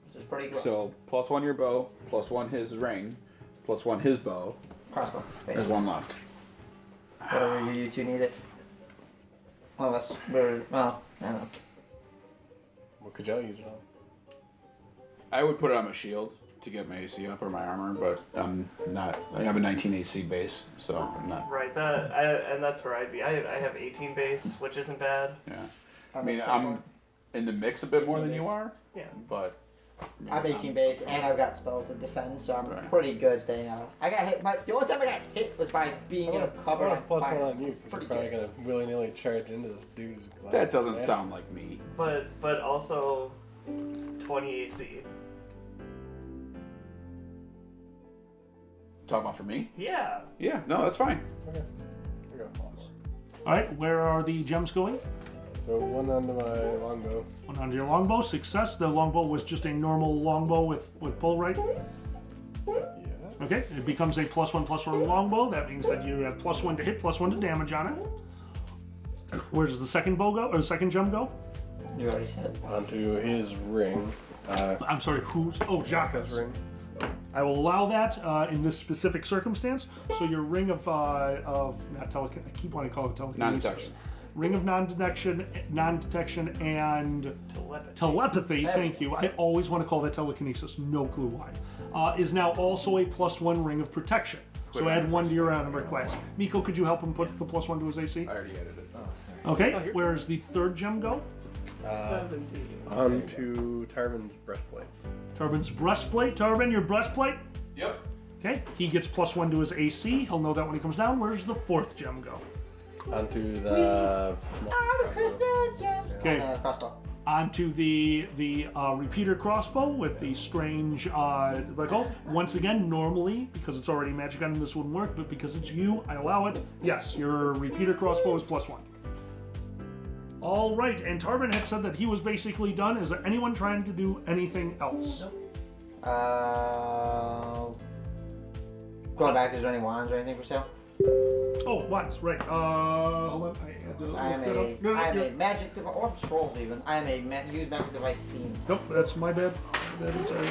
Which is pretty good. So +1 your bow, +1 his ring, +1 his bow. Crossbow. There's 1 left. Whatever you two need it. Unless we're, well, I don't know. What could y'all use it on? I would put it on my shield to get my AC up or my armor, but I'm not. I have a 19 AC base, so I'm not. Right, and that's where I'd be. I have 18 base, which isn't bad. Yeah. I mean, I'm in the mix a bit more than you are. Yeah. But. I have 18 base, and I've got spells to defend, so I'm Right. pretty good staying out. I got hit, but the only time I got hit was by being in a cover on +1 fire. on you, because you're probably going to willy-nilly charge into this dude's glass. That doesn't Yeah. sound like me. But also 20 AC. Talking about for me? Yeah. Yeah. No, that's fine. Okay. Here we go. All right, where are the gems going? So 1 onto my longbow. 1 onto your longbow, success. The longbow was just a normal longbow with pull, right? Yeah. Okay, it becomes a +1/+1 longbow. That means that you have +1 to hit, +1 to damage on it. Where does the second bow go, or the second gem go? You already said. Onto his ring. I'm sorry, who's? Oh, Jacques. Ring. I will allow that in this specific circumstance. So your ring of not telekinesis. I keep wanting to call it telekinesis. Non-detection. Ring of non-detection, and telepathy. Thank you. I always want to call that telekinesis. No clue why. Is now also a +1 ring of protection. So add 1 to your armor class. Miko, could you help him put the +1 to his AC? I already added it. Oh, sorry. Okay. Where does the third gem go? 17. Onto Tarvin's breastplate. Tarbin's breastplate. Tarbin, your breastplate. Yep. Okay. He gets +1 to his AC. He'll know that when he comes down. Where does the fourth gem go? Onto the... Okay. Crossbow. Onto the repeater crossbow with the strange reticle. Once again, normally, because it's already a magic item, this wouldn't work, but because it's you, I allow it. Yes, your repeater crossbow is +1. All right, and Tarbin had said that he was basically done. Is there anyone trying to do anything else? Going back, is there any wands or anything for sale? Oh, wands, right. Hold on. I am a magic device, or scrolls even. I am a use magic device fiend. Nope, that's my bad. That entirely.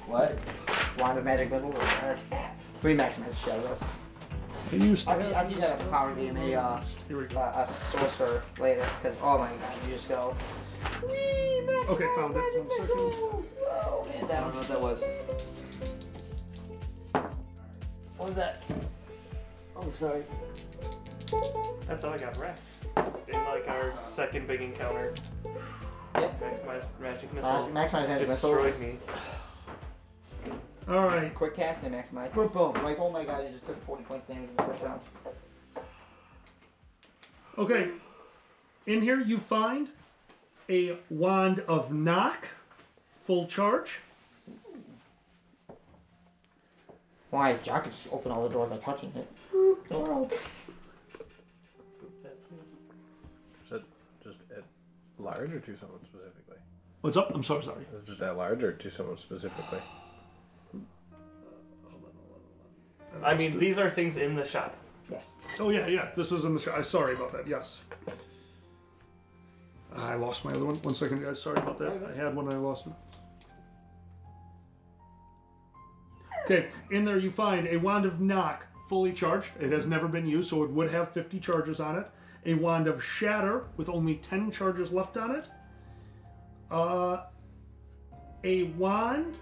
What? Wand of magic missile. Free maximize shadows. I used. I'll teach that a power game, Here we go. a sorcerer later, because oh my god, you just go. Okay, found it. 1 second. Oh man, I don't know what that was. What was that? Oh, sorry. That's how I got wrecked. In like our second big encounter. Yep. Maximized magic missile. Maximize magic missile. Destroyed me. All right. Quick cast and maximize. Boom, boom. Like, oh my god, you just took 40 points damage in the first round. Okay. In here, you find a wand of knock, full charge. Why? Jack could just open all the doors by touching it. Door open. That's me. Is it just at large or to someone specifically? What's up? I'm so sorry. Is it just at large or to someone specifically? I mean, these are things in the shop. Yes. Oh yeah. This is in the shop. Sorry about that. Yes. I lost my other one. 1 second, guys. Sorry about that. I had one and I lost it. Okay. In there you find a wand of knock, fully charged. It has never been used, so it would have 50 charges on it. A wand of shatter with only 10 charges left on it. A wand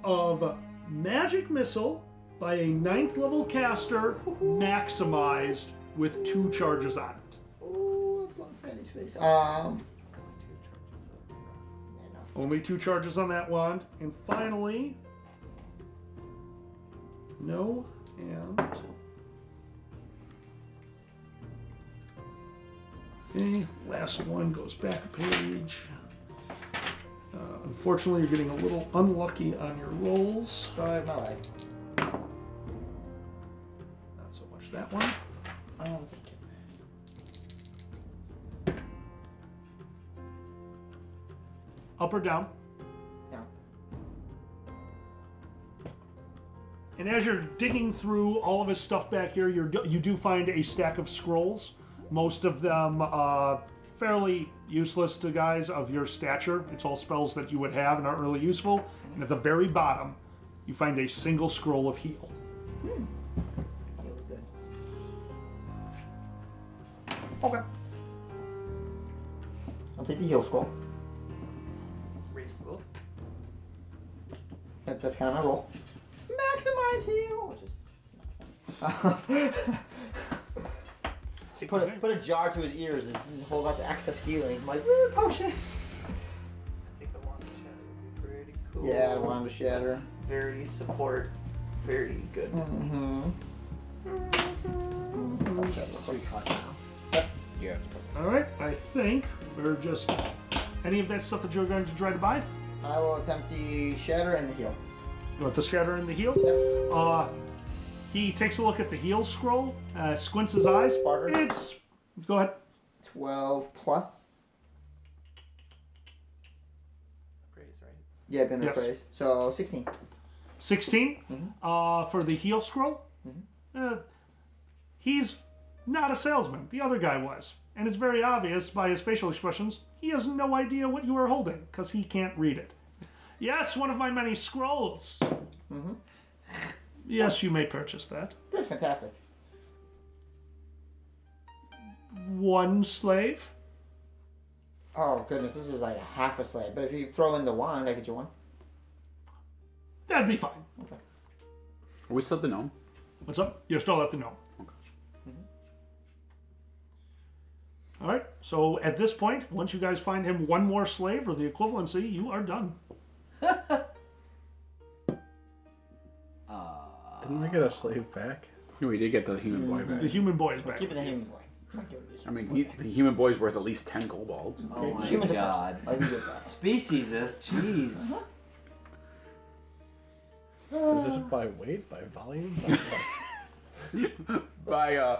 of magic missile by a 9th level caster, maximized with 2 charges on it. Oh, I've gone Fanny's face. Only 2 charges on that wand. And finally, no, and okay, last one goes back a page. Unfortunately, you're getting a little unlucky on your rolls. Not my way. Not so much that one. Oh, thank you. Up or down? Down. And as you're digging through all of his stuff back here, you do find a stack of scrolls. Most of them fairly useless to guys of your stature. It's all spells that you would have and aren't really useful. And at the very bottom, you find a single scroll of heal. Feels good. Okay. I'll take the heal scroll. Reasonable. That's kind of my roll. Maximize heal, which is. Put a jar to his ears and hold out the excess healing. I'm like, woo, potions! I think a wand of shatter would be pretty cool. Yeah, wand of shatter. That's very support, very good. Yeah. All right, I think we're just any of that stuff that you're going to try to buy. I will attempt the shatter and the heal. You want the shatter and the heal? Yep. He takes a look at the heal scroll, squints his eyes. Sparker. It's. Go ahead. 12 plus. right? Yeah, been Yes. appraised. So 16. 16 for the heal scroll. He's not a salesman. The other guy was. And it's very obvious by his facial expressions, he has no idea what you are holding, because he can't read it. Yes, one of my many scrolls. Yes, you may purchase that. Good, fantastic. 1 slave. Oh goodness, this is like a half a slave. But if you throw in the wand, I get you 1. That'd be fine. Okay. Are we still at the gnome? What's up? You're still at the gnome. All right. So at this point, once you guys find him 1 more slave or the equivalency, you are done. Didn't we get a slave back? No, we did get the human boy back. The human boy is back. Keep it the human boy. I mean, the human boy's worth at least 10 kobolds. Oh my Humans are god. I can get that. Speciesist, jeez. Is this by weight, by volume? By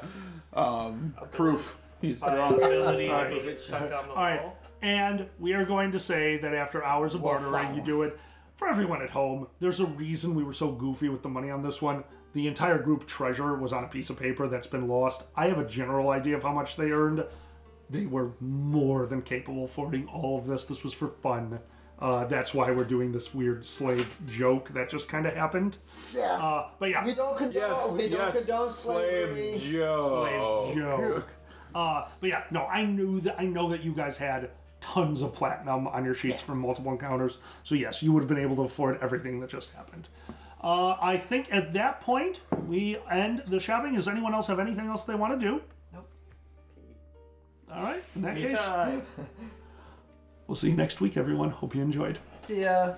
proof. He's By drunk. ability All to right. move it stuck on the All right. wall. And we are going to say that after hours of Well, bartering, fine. you do it. For everyone at home, there's a reason we were so goofy with the money on this one. The entire group treasure was on a piece of paper that's been lost. I have a general idea of how much they earned. They were more than capable of affording all of this. This was for fun. That's why we're doing this weird slave joke that just kind of happened. Yeah. But yeah, We don't condone. Yes, we don't yes, condone slavery. slave Joe. slave joke. But yeah, no, I know that you guys had tons of platinum on your sheets from multiple encounters. So yes, you would have been able to afford everything that just happened. I think at that point we end the shopping. Does anyone else have anything else they want to do? Nope. All right. In that Me case, time. we'll see you next week, everyone. Hope you enjoyed. See ya.